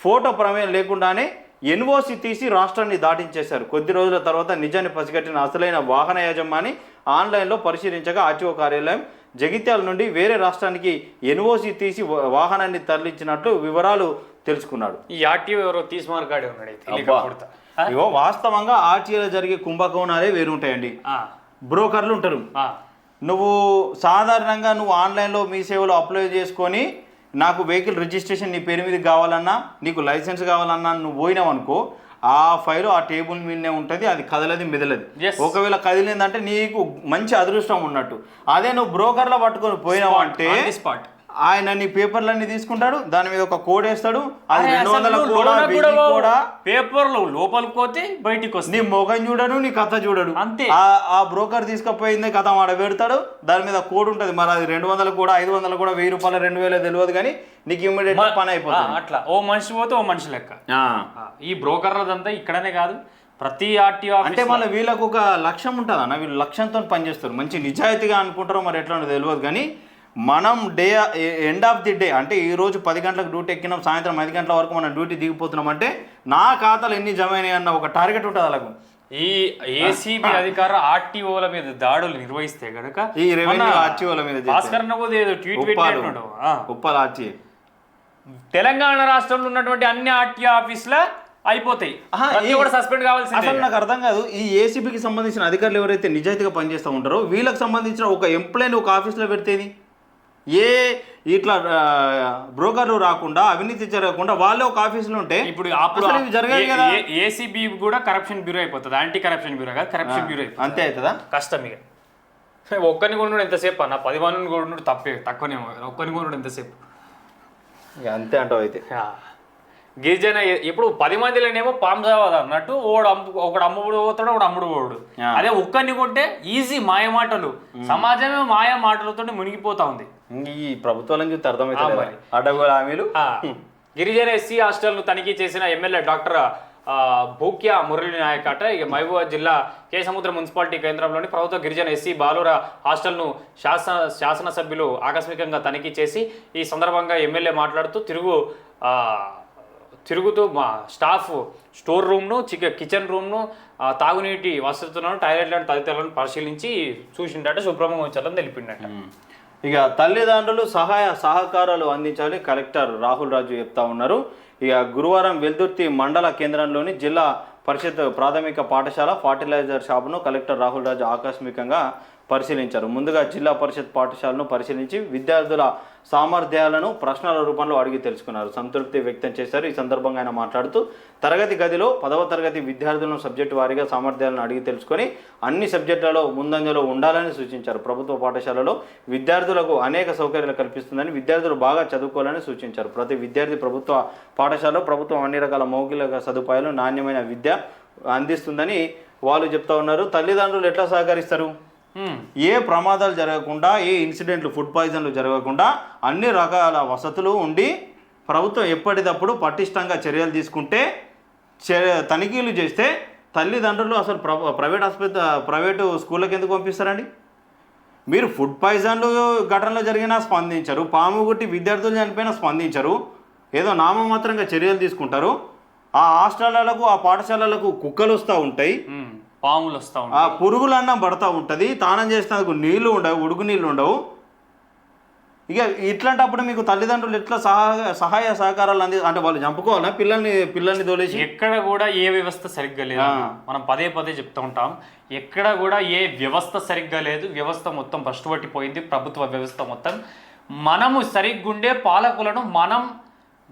ఫోటో ప్రమేయం లేకుండానే ఎన్ఓసి తీసి రాష్ట్రాన్ని దాటించేశారు. కొద్ది రోజుల తర్వాత నిజాన్ని పసిగట్టిన అసలైన వాహన యజమాని ఆన్లైన్లో పరిశీలించగా ఆర్టీఓ కార్యాలయం జగిత్యాల నుండి వేరే రాష్ట్రానికి ఎన్ఓసి తీసి వాహనాన్ని తరలించినట్లు వివరాలు తెలుసుకున్నాడు. ఈ ఆర్టీఓ ఎవరో తీసుమార్గాడే ఉన్నాడు. ఇగో వాస్తవంగా ఆర్టీఓలో జరిగే కుంభకోణాలే వేరుంటాయండి. బ్రోకర్లు ఉంటారు. నువ్వు సాధారణంగా నువ్వు ఆన్లైన్లో మీ సేవలో అప్లై చేసుకొని నాకు వెహికల్ రిజిస్ట్రేషన్ నీ పేరు మీద కావాలన్నా నీకు లైసెన్స్ కావాలన్నా నువ్వు పోయినావు అనుకో, ఆ ఫైల్ ఆ టేబుల్ మీదనే ఉంటుంది, అది కదలది మెదలది. ఒకవేళ కదిలిందంటే నీకు మంచి అదృష్టం ఉన్నట్టు. అదే నువ్వు బ్రోకర్లో పట్టుకొని పోయినావు అంటే ఆయన నీ పేపర్లన్నీ తీసుకుంటాడు, దాని మీద ఒక కోడ్ వేస్తాడు, అది 200 కూడా పేపర్లు లోపలికి పోతే బయటికి వస్తుంది. నీ మొఖం చూడడు, నీ కథ చూడడు, అంతే. ఆ బ్రోకర్ తీసుకుపోయింది కథ ఆడ పెడతాడు, దాని మీద కోడ్ ఉంటుంది. మరి అది 200 కూడా 500 కూడా 1000 రూపాయలు 2000 తెలియదు, కానీ నీకు ఇమ్మీడియట్ పని అయిపోతుంది. అట్లా ఓ మనిషి పోతే ఓ మనిషి లెక్క. ఈ బ్రోకర్లదంతా ఇక్కడనే కాదు, ప్రతి ఆర్టీఓ అంటే మళ్ళీ వీళ్ళకు ఒక లక్ష్యం ఉంటుంది అన్న. వీళ్ళు లక్ష్యంతో పనిచేస్తారు, మంచి నిజాయితీగా అనుకుంటారో మరి ఎట్లా తెలియదు. కానీ మనం ఎండ్ ఆఫ్ ది డే అంటే ఈరోజు 10 గంటలకు డ్యూటీ ఎక్కినాం, సాయంత్రం 5 గంటల వరకు మనం డ్యూటీ దిగిపోతున్నాం అంటే నా ఖాతాలు ఎన్ని జమ అయినాయి అన్న ఒక టార్గెట్ ఉంటుంది వాళ్ళకు. ఈ ఏసీబీ అధికారులు ఆర్టీఓల మీద దాడులు నిర్వహిస్తే గనక ఈ రెవెన్యూ ఆర్టీఓల మీద భాస్కర్ ట్వీట్ పెట్టాడు. ఉప్పల్ ఆర్టీ తెలంగాణ రాష్ట్రంలో ఉన్నటువంటి అన్ని ఆర్టీఓ ఆఫీసుల అయిపోతాయి, సస్పెండ్ కావాల్సింది. అసలు నాకు అర్థం కాదు, ఈ ఏసీబీకి సంబంధించిన అధికారులు ఎవరైతే నిజాయితీగా పనిచేస్తూ ఉంటారో వీళ్ళకి సంబంధించిన ఒక ఎంప్లాయ్ని ఒక ఆఫీస్లో పెడితేది ఇట్లా బ్రోకర్లు రాకుండా అవినీతి జరగకుండా వాళ్ళే ఒక ఆఫీసులో ఉంటే ఇప్పుడు జరగాలి కదా. ఏసీబీ కూడా కరప్షన్ బ్యూరో అయిపోతుంది, యాంటీ కరప్షన్ బ్యూరో కాదు, కరప్షన్ బ్యూరో అయిపోతుంది. అంతే అవుతుందా? కష్టం. ఇక ఒక్కరిని కొనుడు ఎంతసేపు అన్న, 10 మందిని కొనుడు తక్కువనే, ఒక్కరిని కొనుడు ఎంతసేపు అంతే అంటావు. అయితే గిరిజన ఇప్పుడు 10 మందిలోనేమో పాంసావాద అన్నట్టు ఒకడు అమ్ముడు పోతాడు, ఒకడు అమ్ముడు పోడు. అదే ఒక్కరిని కొంటే ఈజీ మాయ మాటలు, సమాజమే మాయ మాటలతో మునిగిపోతా ఉంది. ఈ ప్రభుత్వాలను చూస్తే అర్థమవుతుంది అడ్డగోలు హామీలు. గిరిజన ఎస్సీ హాస్టల్ను తనిఖీ చేసిన ఎమ్మెల్యే డాక్టర్ భూక్యా మురళీ నాయక్ అట ఇక మహబూబాబాద్ జిల్లా కేసముద్ర మున్సిపాలిటీ కేంద్రంలోని ప్రభుత్వ గిరిజన ఎస్సీ బాలుర హాస్టల్ను శాసనసభ్యులు ఆకస్మికంగా తనిఖీ చేసి ఈ సందర్భంగా ఎమ్మెల్యే మాట్లాడుతూ తిరుగుతూ మా స్టాఫ్ స్టోర్ రూమ్ను కిచెన్ రూమ్ను తాగునీటి వసతులను టాయిలెట్లను తదితరులను పరిశీలించి చూసిండట, శుభ్రమోచాలని తెలిపిండట. ఇక తల్లిదండ్రులు సహాయ సహకారాలు అందించాలి కలెక్టర్ రాహుల్ రాజు చెప్తా ఉన్నారు. ఇక గురువారం వెల్దుర్తి మండల కేంద్రంలోని జిల్లా పరిషత్ ప్రాథమిక పాఠశాల ఫర్టిలైజర్ షాపును కలెక్టర్ రాహుల్ రాజు ఆకస్మికంగా పరిశీలించారు. ముందుగా జిల్లా పరిషత్ పాఠశాలను పరిశీలించి విద్యార్థుల సామర్థ్యాలను ప్రశ్నల రూపంలో అడిగి తెలుసుకున్నారు, సంతృప్తి వ్యక్తం చేశారు. ఈ సందర్భంగా ఆయన మాట్లాడుతూ తరగతి గదిలో 10వ తరగతి విద్యార్థులను సబ్జెక్టు వారీగా సామర్థ్యాలను అడిగి తెలుసుకొని అన్ని సబ్జెక్టులలో ముందంజలో ఉండాలని సూచించారు. ప్రభుత్వ పాఠశాలలో విద్యార్థులకు అనేక సౌకర్యాలు కల్పిస్తుందని, విద్యార్థులు బాగా చదువుకోవాలని సూచించారు. ప్రతి విద్యార్థి ప్రభుత్వ పాఠశాలలో ప్రభుత్వం అన్ని రకాల మౌలిక సదుపాయాలు నాణ్యమైన విద్య అందిస్తుందని వాళ్ళు చెప్తా ఉన్నారు. తల్లిదండ్రులు ఎట్లా సహకరిస్తారు? ఏ ప్రమాదాలు జరగకుండా, ఏ ఇన్సిడెంట్లు ఫుడ్ పాయిజన్లు జరగకుండా అన్ని రకాల వసతులు ఉండి ప్రభుత్వం ఎప్పటికప్పుడు పటిష్టంగా చర్యలు తీసుకుంటే తనిఖీలు చేస్తే తల్లిదండ్రులు అసలు ప్రైవేటు స్కూళ్ళకి ఎందుకు పంపిస్తారండి? మీరు ఫుడ్ పాయిజన్లు ఘటనలో జరిగినా స్పందించరు, పాము గుట్టి విద్యార్థులు చనిపోయినా స్పందించరు, ఏదో నామమాత్రంగా చర్యలు తీసుకుంటారు. ఆ హాస్టళ్లకు ఆ పాఠశాలలకు కుక్కలు వస్తూ ఉంటాయి, పాములు వస్తూ ఉంటాయి, ఆ పురుగులు అన్నం పడతా ఉంటుంది, తానం చేసినందుకు నీళ్లు ఉండవు, ఉడుకు నీళ్ళు ఉండవు. ఇక ఇట్లాంటప్పుడు మీకు తల్లిదండ్రులు ఎట్లా సహాయ సహకారాలు అంటే వాళ్ళు చంపుకోవాలా పిల్లల్ని తోలేసి? ఎక్కడ కూడా ఏ వ్యవస్థ సరిగ్గా లేదు, మనం పదే చెప్తూ ఉంటాం. ఎక్కడ కూడా ఏ వ్యవస్థ సరిగ్గా లేదు, వ్యవస్థ మొత్తం భ్రష్టు పట్టిపోయింది, ప్రభుత్వ వ్యవస్థ మొత్తం. మనము సరిగ్గుండే పాలకులను మనం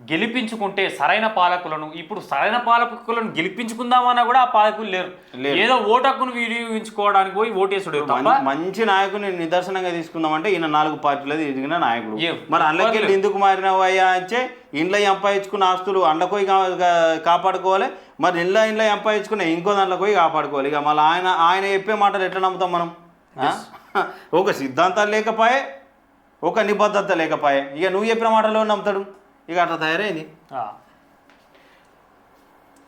గెలిపించుకుంటే సరైన పాలకులను, ఇప్పుడు సరైన పాలకులను గెలిపించుకుందామన్నా కూడా ఆ పాలకులు లేరు. ఏదో ఓటు హక్కును వినియోగించుకోవడానికి పోయి ఓటేసుడు తప్ప. మంచి నాయకుని నిదర్శనంగా తీసుకుందామంటే ఈయన 4 పార్టీలు ఎదిగిన నాయకుడు. మరి అందులోకి ఎందుకు మారినావు అయ్యా అంటే ఇంట్లో సంపాదించుకున్న ఆస్తులు అండ్ల పోయి కాపాడుకోవాలి, మరి ఇంట్లో సంపాదించుకున్న ఇంకో దాంట్లో పోయి కాపాడుకోవాలి. ఇక మళ్ళీ ఆయన చెప్పే మాటలు ఎట్లా నమ్ముతాం మనం? ఒక సిద్ధాంతాలు లేకపోయే, ఒక నిబద్ధత లేకపోయే, ఇక నువ్వు చెప్పిన మాటలో నమ్ముతాడు. ఇక అట్లా తయారైంది.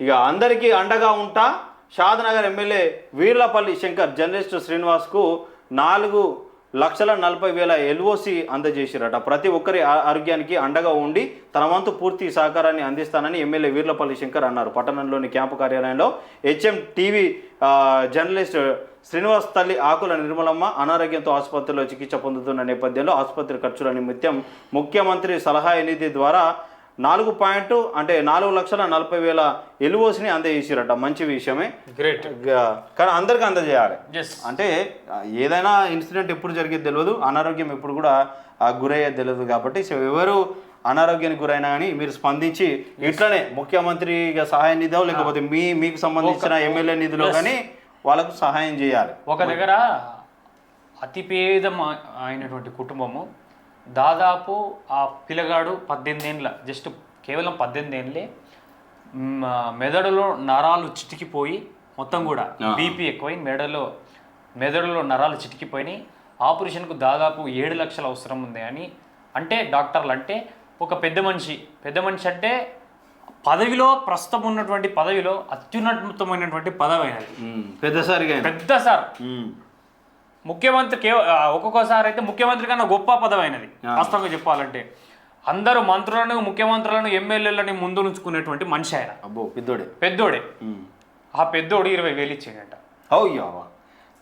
ఇక అందరికీ అండగా ఉంటా షాద్నగర్ ఎమ్మెల్యే వీర్లపల్లి శంకర్ జర్నలిస్టు శ్రీనివాస్కు 4,40,40,000 ఎల్ఓసి అందజేసిరట. ప్రతి ఒక్కరి ఆరోగ్యానికి అండగా ఉండి తన వంతు పూర్తి సహకారాన్ని అందిస్తానని ఎమ్మెల్యే వీర్లపల్లి శంకర్ అన్నారు. పట్టణంలోని క్యాంపు కార్యాలయంలో హెచ్ఎం టీవీ జర్నలిస్ట్ శ్రీనివాస్ తల్లి ఆకుల నిర్మలమ్మ అనారోగ్యంతో ఆసుపత్రిలో చికిత్స పొందుతున్న నేపథ్యంలో ఆసుపత్రి ఖర్చుల నిమిత్తం ముఖ్యమంత్రి సలహా నిధి ద్వారా 4,40,40,000 ఎల్ఓసిని అందజేసిరట. మంచి విషయమే, గ్రేట్. కానీ అందరికీ అందజేయాలి. అంటే ఏదైనా ఇన్సిడెంట్ ఎప్పుడు జరిగేది తెలియదు, అనారోగ్యం ఎప్పుడు కూడా గురయ్యేది తెలియదు. కాబట్టి ఎవరు అనారోగ్యానికి గురైనా కానీ మీరు స్పందించి ఇట్లనే ముఖ్యమంత్రిగా సహాయ నిధో లేకపోతే మీకు సంబంధించిన ఎమ్మెల్యే నిధిలో కానీ వాళ్ళకు సహాయం చేయాలి. ఒక దగ్గర అతిపేద అయినటువంటి కుటుంబము, దాదాపు ఆ పిల్లగాడు 18 ఏళ్ళ, జస్ట్ కేవలం 18 ఏళ్ళే, మెదడులో నరాలు చిటికిపోయి మొత్తం కూడా బీపీ ఎక్కువై మెదడులో నరాలు చిటికిపోయి ఆపరేషన్కు దాదాపు 7 లక్షలు అవసరం ఉంది అని అంటే డాక్టర్లు అంటే ఒక పెద్ద మనిషి అంటే పదవిలో ప్రస్తుతం ఉన్నటువంటి పదవిలో అత్యున్నతమైనటువంటి పదవి అయినది. పెద్ద సార్ ముఖ్యమంత్రి ఒక్కొక్కసారి అయితే ముఖ్యమంత్రి కన్నా గొప్ప పదవి అయినది. వాస్తవంగా చెప్పాలంటే అందరూ మంత్రులను, ముఖ్యమంత్రులను, ఎమ్మెల్యేలని ముందు ఉంచుకునేటువంటి మనిషి ఆయన. పెద్దోడే. ఆ పెద్దోడు 20,000 ఇచ్చిండట.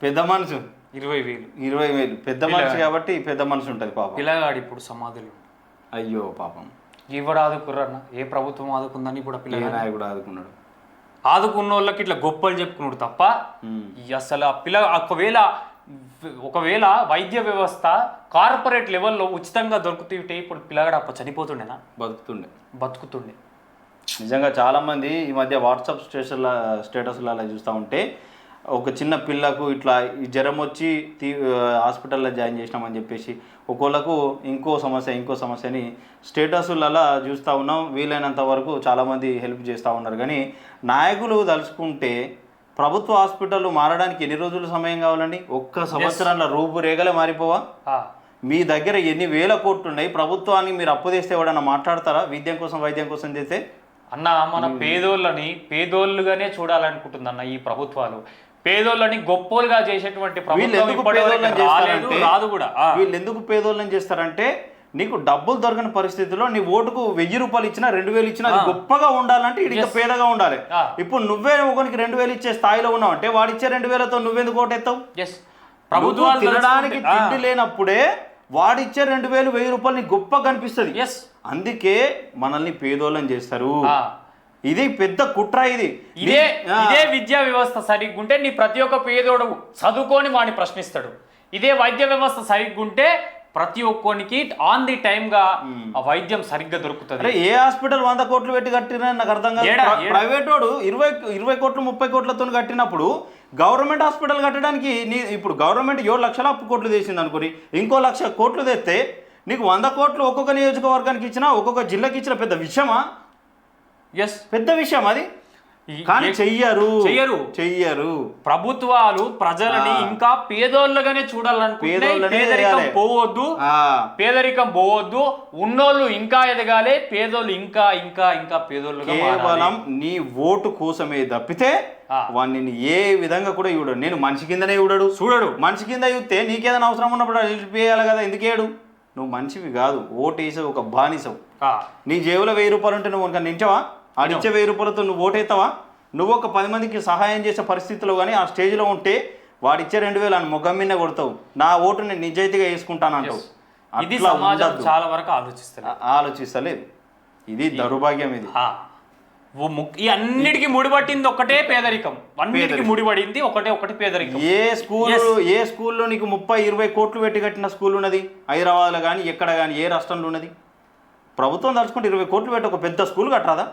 పెద్ద మనసు 20,000 పెద్ద మనిషి కాబట్టి పెద్ద మనసు ఉంటుంది. పాపం పిల్లగాడు ఇప్పుడు సమాధులు. అయ్యో పాపం. ఎవడు ఆదుకుర్రన్న? ఏ ప్రభుత్వం ఆదుకుందని ఇప్పుడు పిల్లగాడు ఆదుకున్నాడు. ఆదుకున్న వాళ్ళకి ఇట్లా గొప్పలు చెప్పుకున్నాడు తప్ప అసలు ఆ ఒకవేళ వైద్య వ్యవస్థ కార్పొరేట్ లెవెల్లో ఉచితంగా దొరుకుతుంటే ఇప్పుడు పిల్లగాడు అప్పుడు చనిపోతుండేనా? బతుకుతుండే. నిజంగా చాలామంది ఈ మధ్య వాట్సాప్ స్టేటస్లలో చూస్తూ ఉంటే ఒక చిన్న పిల్లకు ఇట్లా ఈ జ్వరం వచ్చి హాస్పిటల్లో జాయిన్ చేసినామని చెప్పేసి ఒక్కోళ్ళకు ఇంకో సమస్యని స్టేటస్లలో చూస్తూ ఉన్నాం. వీలైనంత వరకు చాలామంది హెల్ప్ చేస్తూ ఉన్నారు. కానీ నాయకులు తలుచుకుంటే ప్రభుత్వ హాస్పిటల్ మారడానికి ఎన్ని రోజులు సమయం కావాలండి? 1 సంవత్సరంలో రూపురేఖలే మారిపోవా? మీ దగ్గర ఎన్ని వేల కోట్లు ఉన్నాయి, ప్రభుత్వానికి మీరు అప్పు తెస్తే ఎవడన్నా మాట్లాడతారా? వైద్యం కోసం చేస్తే అన్న మన పేదోళ్ళుగానే చూడాలనుకుంటుంది అన్న ఈ ప్రభుత్వాలు. పేదోళ్ళని గొప్పోలుగా చేసేటువంటి వీళ్ళు ఎందుకు పేదోళ్ళని చేస్తారంటే నీకు డబ్బులు దొరకని పరిస్థితిలో నీ ఓటుకు 1,000 రూపాయలు ఇచ్చినా 2,000 ఇచ్చినా అది గొప్పగా ఉండాలంటే ఇది పేదగా ఉండాలి. ఇప్పుడు నువ్వే ఒకరికి 2,000 ఇచ్చే స్థాయిలో ఉన్నావు అంటే వాడు ఇచ్చే 2,000తో నువ్వెందుకు ఓటేస్తావు? ప్రభుత్వాలు తినడానికి తిండి లేనప్పుడే వాడిచ్చే 2,000 1,000 రూపాయలు నీకు గొప్పగా కనిపిస్తుంది. అందుకే మనల్ని పేదోళ్ళని చేస్తారు. ఇది పెద్ద కుట్ర. ఇదే విద్యా వ్యవస్థ సరిగ్గుంటే నీ ప్రతి ఒక్క పేదోడు చదువుకొని వాడిని ప్రశ్నిస్తాడు. ఇదే వైద్య వ్యవస్థ సరిగ్గుంటే ప్రతి ఒక్కరికి ఆన్ ది టైమ్ గా ఆ వైద్యం సరిగ్గా దొరుకుతుంది. ఏ హాస్పిటల్ 100 కోట్లు పెట్టి కట్టినా నాకు అర్థం కాదు. ప్రైవేట్ వాడు 20 కోట్లు 30 కోట్లతో కట్టినప్పుడు గవర్నమెంట్ హాస్పిటల్ కట్టడానికి ఇప్పుడు గవర్నమెంట్ 7 లక్షల అప్పు కోట్లు తెచ్చింది అనుకుని ఇంకో 1,00,000 కోట్లు తెస్తే నీకు 100 కోట్లు ఒక్కొక్క నియోజకవర్గానికి ఇచ్చినా ఒక్కొక్క జిల్లాకి ఇచ్చిన పెద్ద విషయమా? పెద్ద విషయం అది. కానీ చెయ్యరు. ప్రభుత్వాలు ప్రజలని ఇంకా పేదోళ్ళగానే చూడాలనుకుంటే పేదరికం పోవద్దు. ఉన్నోళ్ళు ఇంకా ఎదగాలి, పేదోళ్ళు ఇంకా ఇంకా ఇంకా పేదోళ్ళుగా. కేవలం నీ ఓటు కోసమే తప్పితే వాడిని ఏ విధంగా కూడా ఇవ్వడు. నేను మనిషి కిందనే చూడడు. మనిషి కింద చూస్తే నీకేదైనా అవసరం ఉన్నప్పుడు హెల్ప్ చేయాలి కదా, ఎందుకేడు? నువ్వు మనిషివి కాదు, ఓటు వేసావు, ఒక బానిసవు. నీ జేబులో 1,000 రూపాయలు ఉంటే నువ్వు ఇంకా నించావా? ఆడిచ్చే 1,000 రూపాయలతో నువ్వు ఓటేస్తావా? నువ్వు ఒక 10 మందికి సహాయం చేసే పరిస్థితిలో కానీ ఆ స్టేజ్లో ఉంటే వాడిచ్చే 2,000 అని మొగ్గం మీద కొడతావు. నా ఓటు నేను నిజాయితీగా వేసుకుంటానంటావు. ఇది సమాజం చాలా వరకు ఆలోచిస్తలేదు. ఇది దౌర్భాగ్యం. ఇది ఈ అన్నిటికీ ముడిపట్టింది ఒకటే పేదరికం. అన్నిటికీ ముడిపడింది ఒకటి పేదరికం. ఏ స్కూల్లో నీకు 30-20 కోట్లు పెట్టి కట్టిన స్కూల్ ఉన్నది? హైదరాబాద్లో కానీ ఎక్కడ కానీ ఏ రాష్ట్రంలో ఉన్నది? ప్రభుత్వం తలుచుకుంటే 20 కోట్లు పెట్టి ఒక పెద్ద స్కూల్ కట్టరాదా?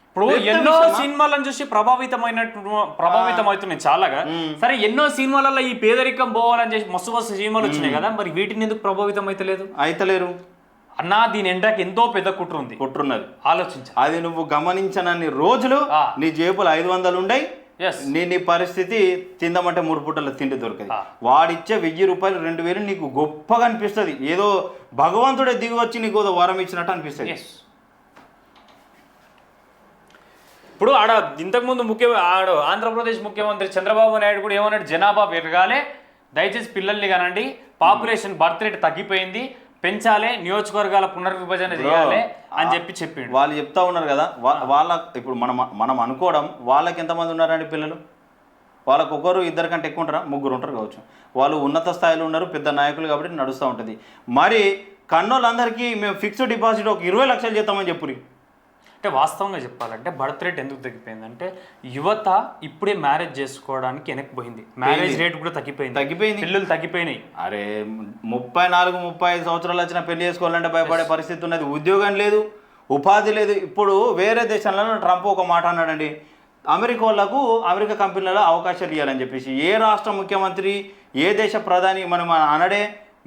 ఇప్పుడు ఎన్నో సినిమాలను చూసి ప్రభావితమవుతున్నాయి చాలాగా. సరే ఎన్నో సినిమాలలో ఈ పేదరికం పోవాలని చేసి మస్తు సినిమాలు వచ్చినాయి కదా, మరి వీటిని ఎందుకు ప్రభావితం అయితలేరు అన్నా? దీని ఎండాకి ఎంతో పెద్ద కుట్రున్నది, ఆలోచించ. అది నువ్వు గమనించనన్ని రోజులు నీ జేబులు 500 ఉండయి, నీ పరిస్థితి తిందామంటే 3 పూటల తిండి దొరకదు. వాడిచ్చే 1000 రూపాయలు 2000 నీకు గొప్పగా అనిపిస్తుంది, ఏదో భగవంతుడే దిగి వచ్చి నీకు వరం ఇచ్చినట్టు అనిపిస్తుంది. ఇప్పుడు ఇంతకుముందు ఆంధ్రప్రదేశ్ ముఖ్యమంత్రి చంద్రబాబు నాయుడు కూడా ఏమన్నాడు, జనాభా పెరగాలి, దయచేసి పిల్లల్ని కానండి, పాపులేషన్ బర్త్ రేట్ తగ్గిపోయింది, పెంచాలి, నియోజకవర్గాల పునర్విభజన చేయాలి అని చెప్పిండు. వాళ్ళు చెప్తా ఉన్నారు కదా, వాళ్ళ ఇప్పుడు మనం అనుకోవడం, వాళ్ళకి ఎంతమంది ఉన్నారండి పిల్లలు? వాళ్ళకు 1-2 కంటే ఎక్కువ ఉంటారా? 3 ఉంటారు కావచ్చు. వాళ్ళు ఉన్నత స్థాయిలో ఉన్నారు, పెద్ద నాయకులు కాబట్టి నడుస్తూ ఉంటుంది. మరి కన్నోళ్ళందరికీ మేము ఫిక్స్డ్ డిపాజిట్ ఒక 20 లక్షలు చేస్తామని చెప్పురి. అంటే వాస్తవంగా చెప్పాలంటే బర్త్ రేట్ ఎందుకు తగ్గిపోయిందంటే యువత ఇప్పుడే మ్యారేజ్ చేసుకోవడానికి వెనక్కిపోయింది, మ్యారేజ్ రేట్ కూడా తగ్గిపోయింది, పిల్లలు తగ్గిపోయినాయి. అరే 34-35 సంవత్సరాలు వచ్చినా పెళ్లి చేసుకోవాలంటే భయపడే పరిస్థితి ఉన్నది. ఉద్యోగం లేదు, ఉపాధి లేదు. ఇప్పుడు వేరే దేశాలలో ట్రంప్ ఒక మాట అన్నాడండి, అమెరికా కంపెనీలలో అవకాశాలు ఇవ్వాలని చెప్పేసి. ఏ రాష్ట్ర ముఖ్యమంత్రి, ఏ దేశ ప్రధాని మనం అనడే,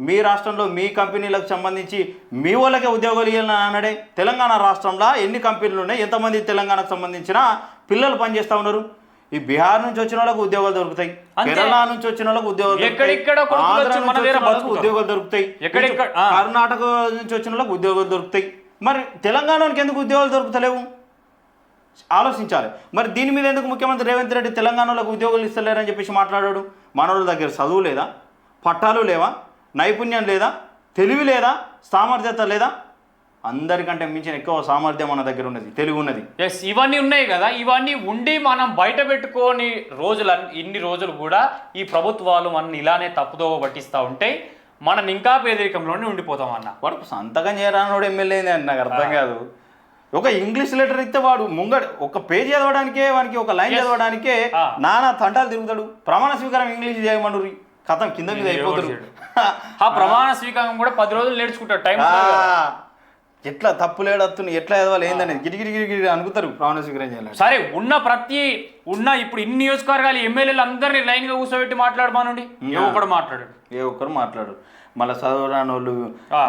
మీ రాష్ట్రంలో మీ కంపెనీలకు సంబంధించి మీ వాళ్ళకే ఉద్యోగాలు ఇవ్వాలని అనడే. తెలంగాణ రాష్ట్రంలో ఎన్ని కంపెనీలు ఉన్నాయి, ఎంతమంది తెలంగాణకు సంబంధించిన పిల్లలు పనిచేస్తూ ఉన్నారు? ఈ బీహార్ నుంచి వచ్చిన వాళ్ళకు ఉద్యోగాలు దొరుకుతాయి, కేరళ నుంచి వచ్చిన వాళ్ళకు ఉద్యోగాలు దొరుకుతాయి, కర్ణాటక నుంచి వచ్చిన వాళ్ళకు ఉద్యోగాలు దొరుకుతాయి. మరి తెలంగాణకి ఎందుకు ఉద్యోగాలు దొరుకుతలేవు? ఆలోచించాలి. మరి దీని మీద ఎందుకు ముఖ్యమంత్రి రేవంత్ రెడ్డి తెలంగాణలోకి ఉద్యోగాలు ఇస్తలేరని చెప్పేసి మాట్లాడాడు? మనోళ్ళ దగ్గర చదువు లేదా, పట్టాలు లేవా, నైపుణ్యం లేదా, తెలివి లేదా, సామర్థ్యత లేదా? అందరికంటే మించిన ఎక్కువ సామర్థ్యం మన దగ్గర ఉన్నది, తెలివి ఉన్నది. ఎస్, ఇవన్నీ ఉన్నాయి కదా, ఇవన్నీ ఉండి మనం బయట పెట్టుకోని ఇన్ని రోజులు కూడా ఈ ప్రభుత్వాలు మనల్ని ఇలానే తప్పుదోవ పట్టిస్తూ ఉంటే మనం ఇంకా పేదరికంలోనే ఉండిపోతాం అన్న. వాడు సంతకం చేయరానోడు ఎమ్మెల్యే అని నాకు అర్థం కాదు. ఒక ఇంగ్లీష్ లెటర్ ఇస్తే వాడు ఒక పేజ్ చదవడానికే, వానికి ఒక లైన్ చదవడానికే నానా తంటాలు తిరుగుతాడు. ప్రమాణ స్వీకారం ఇంగ్లీష్ చేయమనురి, కథం కింద మీద అయిపోతారు. ఆ ప్రమాణ స్వీకారం కూడా 10 రోజులు నేర్చుకుంటాడు, టైం ఎట్లా తప్పు లేడత్తుని ఎట్లా చదవాలి ఏందనేది గిరిగిరి అనుకుతారు ప్రమాణ స్వీకారం చేయాలి. సరే ఇప్పుడు ఇన్ని నియోజకవర్గాలు ఎమ్మెల్యేలు అందరినీ లైన్ గా కూర్చోబెట్టి మాట్లాడమానండి, ఏ ఒక్కరు మాట్లాడు. మళ్ళీ చదవరాని వాళ్ళు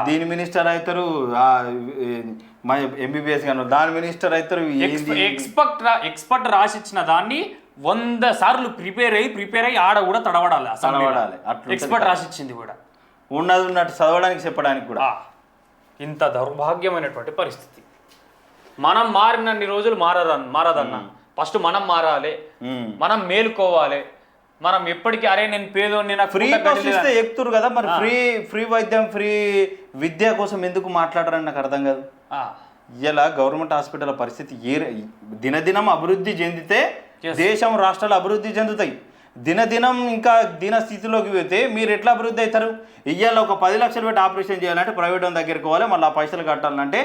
దీని మినిస్టర్ అవుతారు, ఎంబీబీఎస్ గాను దాని మినిస్టర్ అవుతారు. ఎక్స్పర్ట్ రాసిచ్చిన దాన్ని 100 సార్లు ప్రిపేర్ అయ్యి ఆడ కూడా తడబడాలి. ఎక్స్పర్ట్ రాసిచ్చింది కూడా ఉన్నట్టు చదవడానికి చెప్పడానికి కూడా. ఇంత దౌర్భాగ్యమైనటువంటి పరిస్థితి. మనం మారినన్ని రోజులు మారదన్న. ఫస్ట్ మనం మారాలి, మనం మేలుకోవాలి. మనం ఎప్పటికీ అరే నేను పేదోని ఫ్రీ బస్ ఇస్తే ఎక్కుతురు కదా, మరి ఫ్రీ వైద్యం, ఫ్రీ విద్య కోసం ఎందుకు మాట్లాడరని నాకు అర్థం కాదు. ఇలా గవర్నమెంట్ హాస్పిటల్ పరిస్థితి దినదినం అభివృద్ధి చెందితే దేశం, రాష్ట్రాలు అభివృద్ధి చెందుతాయి. దినదినం ఇంకా దీన స్థితిలోకి పోతే మీరు ఎట్లా అభివృద్ధి అవుతారు? ఇవాళ ఒక 10 లక్షలు పెట్టి ఆపరేషన్ చేయాలంటే ప్రైవేట్ దగ్గరికి పోవాలి, మళ్ళీ ఆ పైసలు కట్టాలంటే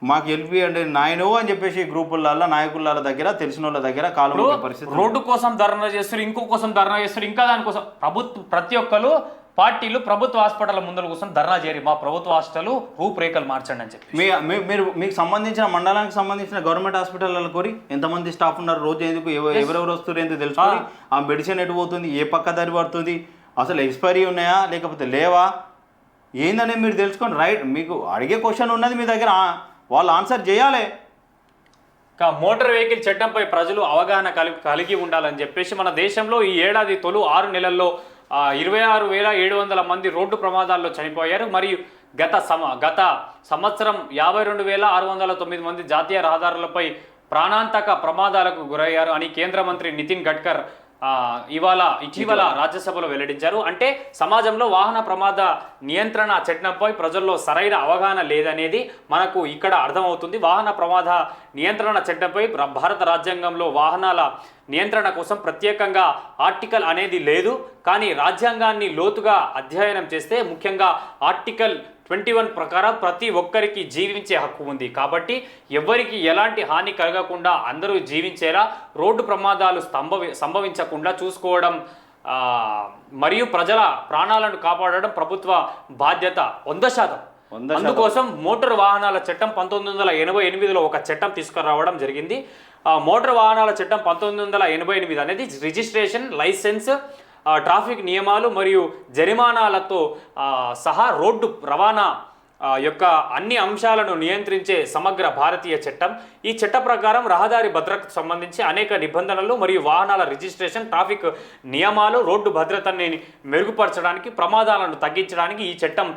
మాకు ఎల్పి అంటే నాయనో అని చెప్పేసి గ్రూపుల నాయకుల దగ్గర, తెలిసిన వాళ్ళ దగ్గర కాలు పరిస్థితి. రోడ్డు కోసం ధర్నా చేస్తారు, ఇంకో కోసం ధర్నా చేస్తారు, ఇంకా దానికోసం ప్రతి ఒక్కరు పార్టీలు ప్రభుత్వ హాస్పిటల్ ముందుల కోసం ధర్నా చేరి మా ప్రభుత్వ హాస్పిటల్ రూపురేఖలు మార్చండి అని చెప్పి. మీరు మీకు సంబంధించిన మండలానికి సంబంధించిన గవర్నమెంట్ హాస్పిటల్ కోరి ఎంతమంది స్టాఫ్ ఉన్నారు, రోజు ఎందుకు ఎవరెవరు వస్తారు ఎందుకు తెలుసుకొని, ఆ మెడిసిన్ ఎటు పోతుంది, ఏ పక్క దారి పడుతుంది, అసలు ఎక్స్పైరీ ఉన్నాయా లేకపోతే లేవా ఏందనేది మీరు తెలుసుకొని రైట్. మీకు అడిగే క్వశ్చన్ ఉన్నది మీ దగ్గర, వాళ్ళు ఆన్సర్ చేయాలి. మోటార్ వెహికల్ చట్టంపై ప్రజలు అవగాహన కలిగి ఉండాలని చెప్పేసి మన దేశంలో ఈ ఏడాది తొలి 6 నెలల్లో 26,700 మంది రోడ్డు ప్రమాదాల్లో చనిపోయారు. మరియు గత సంవత్సరం 52,609 మంది జాతీయ రహదారులపై ప్రాణాంతక ప్రమాదాలకు గురయ్యారు అని కేంద్ర మంత్రి నితిన్ గడ్కర్ ఇటీవల రాజ్యసభలో వెల్లడించారు. అంటే సమాజంలో వాహన ప్రమాద నియంత్రణ చట్టంపై ప్రజల్లో సరైన అవగాహన లేదనేది మనకు ఇక్కడ అర్థమవుతుంది. వాహన ప్రమాద నియంత్రణ చట్టంపై భారత రాజ్యాంగంలో వాహనాల నియంత్రణ కోసం ప్రత్యేకంగా ఆర్టికల్ అనేది లేదు. కానీ రాజ్యాంగాన్ని లోతుగా అధ్యయనం చేస్తే ముఖ్యంగా ఆర్టికల్ 21 ప్రకారం ప్రతి ఒక్కరికి జీవించే హక్కు ఉంది. కాబట్టి ఎవరికి ఎలాంటి హాని కలగకుండా అందరూ జీవించేలా రోడ్డు ప్రమాదాలు సంభవించకుండా చూసుకోవడం మరియు ప్రజల ప్రాణాలను కాపాడడం ప్రభుత్వ బాధ్యత 100%. అందుకోసం మోటార్ వాహనాల చట్టం 1988లో ఒక చట్టం తీసుకురావడం జరిగింది. ఆ మోటార్ వాహనాల చట్టం 1988 అనేది రిజిస్ట్రేషన్, లైసెన్స్, ట్రాఫిక్ నియమాలు మరియు జరిమానాలతో సహా రోడ్డు రవాణా యొక్క అన్ని అంశాలను నియంత్రించే సమగ్ర భారతీయ చట్టం. ఈ చట్ట ప్రకారం రహదారి భద్రతకు సంబంధించి అనేక నిబంధనలు మరియు వాహనాల రిజిస్ట్రేషన్, ట్రాఫిక్ నియమాలు, రోడ్డు భద్రతని మెరుగుపరచడానికి, ప్రమాదాలను తగ్గించడానికి ఈ చట్టం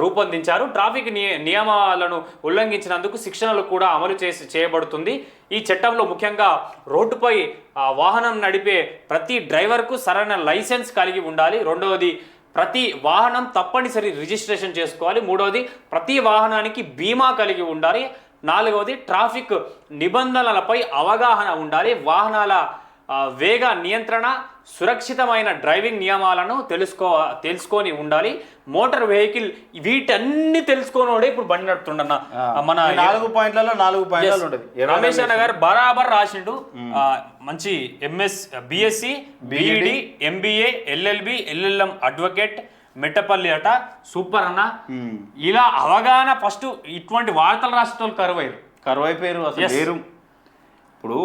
రూపొందించారు. ట్రాఫిక్ నియమాలను ఉల్లంఘించినందుకు శిక్షణలు కూడా అమలు చేయబడుతుంది. ఈ చట్టంలో ముఖ్యంగా రోడ్డుపై వాహనం నడిపే ప్రతి డ్రైవర్కు సరైన లైసెన్స్ కలిగి ఉండాలి. రెండవది, ప్రతి వాహనం తప్పనిసరి రిజిస్ట్రేషన్ చేసుకోవాలి. మూడవది, ప్రతి వాహనానికి బీమా కలిగి ఉండాలి. నాలుగవది, ట్రాఫిక్ నిబంధనలపై అవగాహన ఉండాలి. వాహనాల వేగ నియంత్రణ, సురక్షితమైన డ్రైవింగ్ నియమాలను తెలుసుకొని ఉండాలి. మోటార్ వెహికల్ వీటన్ని తెలుసుకోనోడే ఇప్పుడు బండి నడుపుతుండన్న. మన 4 పాయింట్లలో 4 పాయింట్లు ఉంటుంది. రమేష్ అన్న గారు బరాబర్ రాసిండు. మంచి MS, BSc, BEd, MBA, LLB, LLM, advocate, Mettapalli అట. సూపర్ అన్న. ఇలా అవగాహన ఫస్ట్ ఇటువంటి వార్తలు రాసిన కరువైపోయారు అసలు లేరు. ఇప్పుడు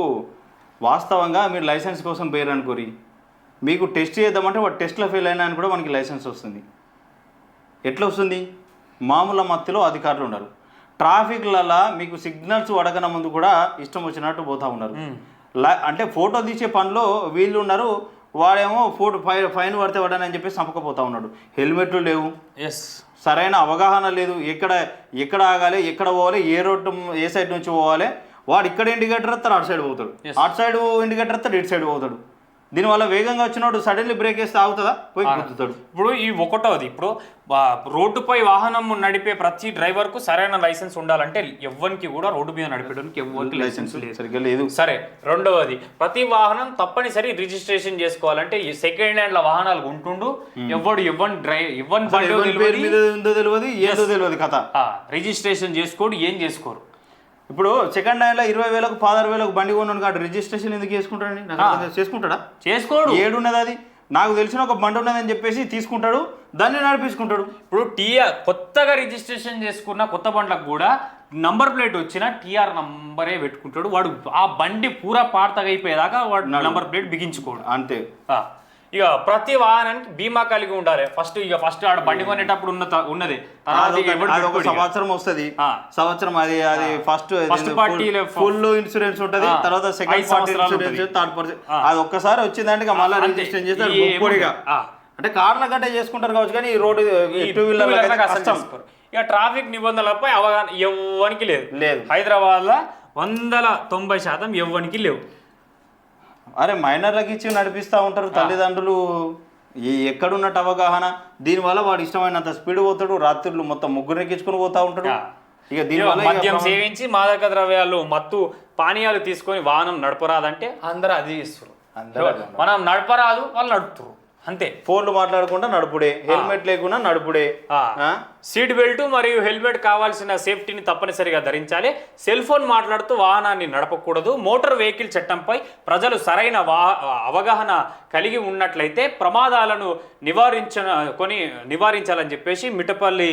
వాస్తవంగా మీరు లైసెన్స్ కోసం పేరు అనుకోరి, మీకు టెస్ట్ చేద్దామంటే వాడు టెస్ట్లో ఫెయిల్ అయినా అని కూడా మనకి లైసెన్స్ వస్తుంది. ఎట్లా వస్తుంది? మామూలు మత్తులో అధికారులు ఉన్నారు. ట్రాఫిక్లలో మీకు సిగ్నల్స్ అడగన ముందు కూడా ఇష్టం వచ్చినట్టు పోతూ ఉన్నారు. అంటే ఫోటో తీసే పనిలో వీళ్ళు ఉన్నారు, వాడేమో ఫైన్ పడితే వాడని చెప్పేసి చంపకపోతూ ఉన్నాడు. హెల్మెట్లు లేవు, సరైన అవగాహన లేదు. ఎక్కడ ఆగాలి, ఎక్కడ పోవాలి, ఏ రోడ్డు ఏ సైడ్ నుంచి పోవాలి. వాడు ఇక్కడ ఇండికేటర్ వస్తాడు, అటు సైడ్ పోతాడు, అటు సైడ్ ఇండికేటర్ వస్తాడు, ఇటు సైడ్ పోతాడు. దీనివల్ల వేగంగా వచ్చినోడు సడన్లీ బ్రేక్ వేస్తే ఆగుతుందా? పోయి గుర్తుతాడు. ఇప్పుడు ఈ ఒకటోది, ఇప్పుడు రోడ్డుపై వాహనం నడిపే ప్రతి డ్రైవర్కు సరైన లైసెన్స్ ఉండాలంటే ఎవ్వరికి కూడా రోడ్డు మీద నడిపేయడానికి ఎవ్వరికి లైసెన్స్ సరిగ్గా లేదు. సరే, రెండవది, ప్రతి వాహనం తప్పనిసరి రిజిస్ట్రేషన్ చేసుకోవాలంటే ఈ సెకండ్ హ్యాండ్ల వాహనాలు ఉంటుండు. తెలియదు కథ. రిజిస్ట్రేషన్ చేసుకోడు, ఏం చేసుకోరు. ఇప్పుడు సెకండ్ హ్యాండ్లో 20,000కు 16,000కు బండి కొన్నాను కాబట్టి రిజిస్ట్రేషన్ ఎందుకు చేసుకుంటాడండి? చేసుకుంటాడా? చేసుకోడు. ఏడున్నది అది. నాకు తెలిసిన ఒక బండి ఉన్నదని చెప్పేసి తీసుకుంటాడు, దాన్ని నడిపించుకుంటాడు. ఇప్పుడు కొత్తగా రిజిస్ట్రేషన్ చేసుకున్న కొత్త బండ్లకు కూడా నంబర్ ప్లేట్ వచ్చిన టీఆర్ నంబరే పెట్టుకుంటాడు. వాడు ఆ బండి పూరా పార్తగా అయిపోయేదాకా వాడు నంబర్ ప్లేట్ బిగించుకోడు. అంతే. ఇక ప్రతి వాహనానికి బీమా కలిగి ఉండాలి. ఫస్ట్ ఆడ బండి కొనేటప్పుడు ఉన్నది. ఒక సంవత్సరం వస్తుంది. సంవత్సరం అది ఫస్ట్ ఫుల్ ఇన్సూరెన్స్ ఉంటుంది, తర్వాత second party insurance, third party. అది ఒక్కసారి వచ్చిందంటే మళ్ళీ రిజిస్ట్రేషన్ చేస్తారు గొప్పడిగా. అంటే కార్ల గట్టే చేసుకుంటారు కావచ్చు, కానీ ఈ రోడ్డు టూ వీలర్ కష్టం. ఇక ట్రాఫిక్ నిబంధనలపై అవగాహన ఎవ్వనికి లేదు. హైదరాబాద్ లో 190% ఎవ్వనికి లేవు. అరే మైనర్లకు ఇచ్చి నడిపిస్తూ ఉంటారు తల్లిదండ్రులు. ఎక్కడున్నట్టు అవగాహన? దీనివల్ల వాడు ఇష్టమైనంత స్పీడ్ పోతాడు, రాత్రులు మొత్తం ముగ్గురు ఎక్కించుకుని పోతా ఉంటాడు. ఇక దీనివల్ల మద్యం సేవించి మాదక ద్రవ్యాలు, మత్తు పానీయాలు తీసుకొని వాహనం నడపరాదంటే అందరూ అది చేస్తారు. మనం నడపరాదు, వాళ్ళు నడుపుతారు అంతే. ఫోన్లు మాట్లాడకుండా నడుపుడే, హెల్మెట్ లేకుండా నడుపుడే. సీట్ బెల్ట్ మరియు హెల్మెట్ కావాల్సిన సేఫ్టీని తప్పనిసరిగా ధరించాలి. సెల్ ఫోన్ మాట్లాడుతూ వాహనాన్ని నడపకూడదు. మోటార్ వెహికల్ చట్టంపై ప్రజలు సరైన అవగాహన కలిగి ఉన్నట్లయితే ప్రమాదాలను నివారించాలని చెప్పేసి మెట్పల్లి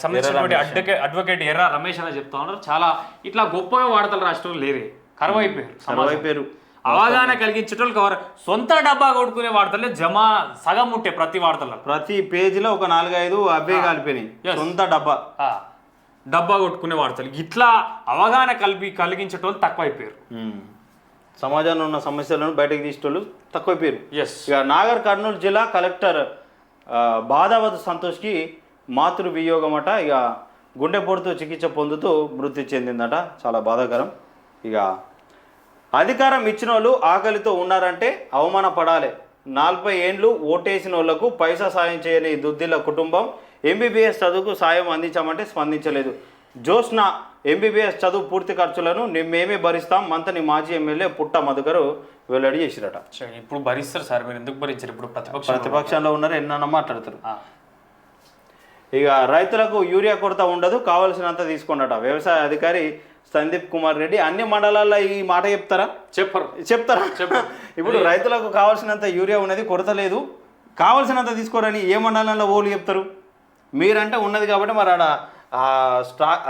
సంబంధించినటువంటి అడ్వకేట్ ఎర్ర రమేష్ అని చెప్తా ఉన్నారు. చాలా ఇట్లా గొప్పగా వార్తలు రాష్ట్రం లేరే, కరువైపోయారు. అవగాహన కలిగించటం సొంత డబ్బా కొడుకునే వార్తలే సగం ఉంటే ప్రతి వార్తల్లో, ప్రతి పేజీలో ఒక 4-5 అవే కలిపినాయి. సొంత డబ్బా కొట్టుకునే వార్తలు. ఇట్లా అవగాహన కలిగించటోళ్ళు తక్కువైపోయారు. సమాజంలో ఉన్న సమస్యలను బయటకు తీసేటోళ్ళు తక్కువైపోయారు. ఇక నాగర్ కర్నూలు జిల్లా కలెక్టర్ బాదావత్ సంతోష్కి మాతృ వియోగమట. ఇక గుండెపోటుతో చికిత్స పొందుతూ మృతి చెందిందట. చాలా బాధాకరం. ఇక అధికారం ఇచ్చిన వాళ్ళు ఆకలితో ఉన్నారంటే అవమానపడాలి. 40 ఏండ్లు ఓటేసిన వాళ్లకు పైసా సాయం చేయని దుద్దిల్ల కుటుంబం ఎంబీబీఎస్ చదువుకు సాయం అందించామంటే స్పందించలేదు. జోష్న ఎంబీబీఎస్ చదువు పూర్తి ఖర్చులను మేమే భరిస్తాం మంతని మాజీ ఎమ్మెల్యే పుట్ట మధుకరు వెల్లడి చేసిరట. ఇప్పుడు భరిస్తారు సార్, మీరు ఎందుకు భరించారు? ఇప్పుడు ప్రతిపక్షంలో ఉన్నారు, ఎన్నన్నా మాట్లాడతారు. ఇక రైతులకు యూరియా కొరత ఉండదు, కావలసినంత తీసుకోండట. వ్యవసాయ అధికారి సందీప్ కుమార్ రెడ్డి. అన్ని మండలాల్లో ఈ మాట చెప్తారా? ఇప్పుడు రైతులకు కావాల్సినంత యూరియా ఉన్నది, కొరత లేదు, కావాల్సినంత తీసుకోరని ఏ మండలంలో ఓళ్ళు చెప్తారు? మీరంటే ఉన్నది కాబట్టి మరి ఆడ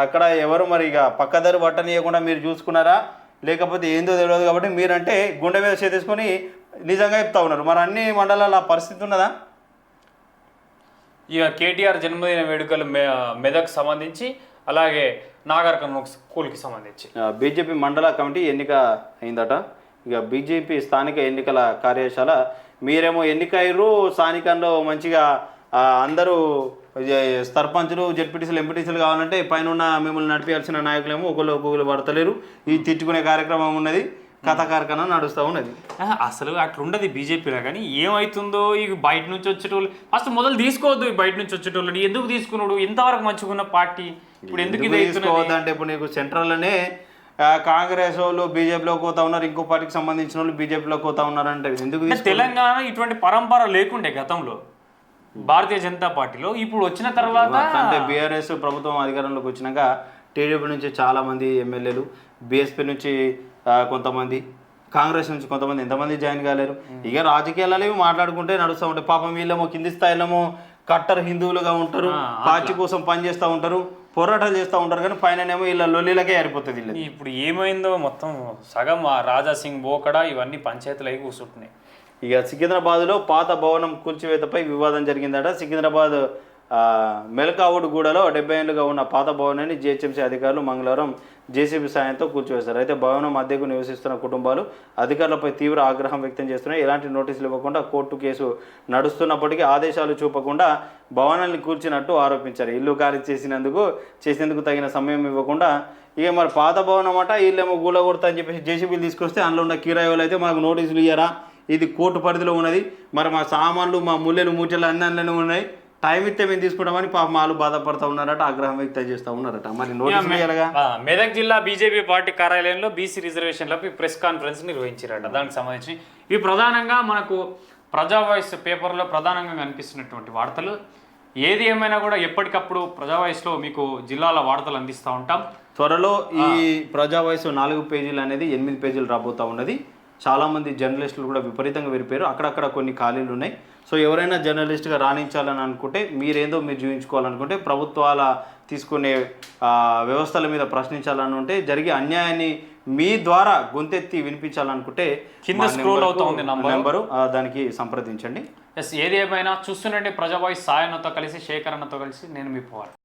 అక్కడ ఎవరు మరి ఇక పక్కదారి పట్టనీయకుండా మీరు చూసుకున్నారా, లేకపోతే ఏందో తెలియదు కాబట్టి మీరంటే గుండె మీద చేసేసుకొని నిజంగా చెప్తా ఉన్నారు. మరి అన్ని మండలాల పరిస్థితి ఉన్నదా? ఇక కేటీఆర్ జన్మదిన వేడుకలు మెదక్ సంబంధించి, అలాగే నాగర్ కర్నూలు స్కూల్కి సంబంధించి బీజేపీ మండల కమిటీ ఎన్నిక అయిందట. ఇక బీజేపీ స్థానిక ఎన్నికల కార్యశాల మీరేమో ఎన్నికయ్యారు, స్థానికంలో మంచిగా అందరూ సర్పంచులు జెడ్పీటీసీలు ఎంపీటీసీలు కావాలంటే పైన ఉన్న మిమ్మల్ని నడిపించాల్సిన నాయకులేమో ఒక్కొక్కరు పడతలేరు. ఈ తిట్టుకునే కార్యక్రమం ఉన్నది, కథ కార్యక్రమం నడుస్తూ ఉన్నది. అసలు అట్లా ఉండదు బీజేపీలో. కానీ ఏమవుతుందో ఇక బయట నుంచి వచ్చేటోళ్ళు ఫస్ట్ మొదలు తీసుకోవద్దు. బయట నుంచి వచ్చేటోళ్ళని ఎందుకు తీసుకున్నాడు? ఇంతవరకు మంచిగున్న పార్టీ ఇప్పుడు ఎందుకు తీసుకోవద్దు అంటే ఇప్పుడు నీకు సెంట్రల్లోనే కాంగ్రెస్ వాళ్ళు బీజేపీలోకి పోతా ఉన్నారు, ఇంకో పార్టీకి సంబంధించిన వాళ్ళు బీజేపీలోకి పోతా ఉన్నారంటే ఎందుకు? తెలంగాణ ఇటువంటి పరంపర లేకుండే గతంలో భారతీయ జనతా పార్టీలో. ఇప్పుడు వచ్చిన తర్వాత అంటే బీఆర్ఎస్ ప్రభుత్వం అధికారంలోకి వచ్చినాక టీడీపీ నుంచి చాలామంది ఎమ్మెల్యేలు, బీఎస్పీ నుంచి కొంతమంది, కాంగ్రెస్ నుంచి కొంతమంది, ఎంతమంది జాయిన్ కాలేరు. ఇక రాజకీయాలు మాట్లాడుకుంటే నడుస్తూ ఉంటాయి. పాపం వీళ్ళేమో కింది స్థాయిలో కట్టర్ హిందువులుగా ఉంటారు, పార్టీ కోసం పనిచేస్తూ ఉంటారు, పోరాటాలు చేస్తూ ఉంటారు. కానీ పైననేమో వీళ్ళ లొల్లిలకే ఏరిపోతుంది. ఇప్పుడు ఏమైందో మొత్తం సగం రాజా సింగ్ బోకడా ఇవన్నీ పంచాయతీలు అయి కూర్చుంటున్నాయి. ఇక సికింద్రాబాద్లో పాత భవనం కూల్చివేతపై వివాదం జరిగిందట. సికింద్రాబాద్ మెలకావుడుగూడలో 70 ఏళ్లుగా ఉన్న పాత భవనాన్ని జిహెచ్ఎంసీ అధికారులు మంగళవారం జేసీబీ సాయంతో కూల్చివేశారు. అయితే భవనం అద్దెకు నివసిస్తున్న కుటుంబాలు అధికారులపై తీవ్ర ఆగ్రహం వ్యక్తం చేస్తున్నాయి. ఎలాంటి నోటీసులు ఇవ్వకుండా కోర్టు కేసు నడుస్తున్నప్పటికీ ఆదేశాలు చూపకుండా భవనాన్ని కూల్చినట్టు ఆరోపించారు. ఇల్లు ఖాళీ చేసేందుకు తగిన సమయం ఇవ్వకుండా ఇక మరి పాత భవనం అట వీళ్ళేమో గూల కొడతా అని చెప్పేసి జేసీబీలు తీసుకొస్తే అందులో ఉన్న కిరాయి వాళ్ళు అయితే మాకు నోటీసులు ఇయ్యారా, ఇది కోర్టు పరిధిలో ఉన్నది, మరి మా సామాన్లు మా ముల్లెలు మూటలు అన్ని అందులోనే ఉన్నాయి, టైం ఇస్తే మేము తీసుకుంటామని పాప మాలు బాధపడుతూ ఉన్నారట, ఆగ్రహం వ్యక్తం చేస్తూ ఉన్నారట. మరి మెదక్ జిల్లా బీజేపీ పార్టీ కార్యాలయంలో బీసీ రిజర్వేషన్లపై ప్రెస్ కాన్ఫరెన్స్ నిర్వహించారట. దానికి సంబంధించి ఇవి ప్రధానంగా మనకు ప్రజా వాయిస్ పేపర్లో ప్రధానంగా కనిపిస్తున్నటువంటి వార్తలు. ఏది ఏమైనా కూడా ఎప్పటికప్పుడు ప్రజా వాయిస్లో మీకు జిల్లాల వార్తలు అందిస్తూ ఉంటాం. త్వరలో ఈ ప్రజా వాయిస్ 4 పేజీలు అనేది 8 పేజీలు రాబోతూ ఉన్నది. చాలామంది జర్నలిస్టులు కూడా విపరీతంగా విరిపారు. అక్కడక్కడ కొన్ని ఖాళీలు ఉన్నాయి. సో ఎవరైనా జర్నలిస్ట్గా రాణించాలని అనుకుంటే మీరు చూపించుకోవాలనుకుంటే ప్రభుత్వాల తీసుకునే వ్యవస్థల మీద ప్రశ్నించాలని ఉంటే జరిగే అన్యాయాన్ని మీ ద్వారా గొంతెత్తి వినిపించాలనుకుంటే కింద స్క్రోల్ అవుతా ఉంది నెంబరు, దానికి సంప్రదించండి. ఏది ఏమైనా చూస్తుండండి ప్రజా వాయిస్. సాయన్నతో కలిసి, శేఖరన్నతో కలిసి నేను మీ పోవాలి.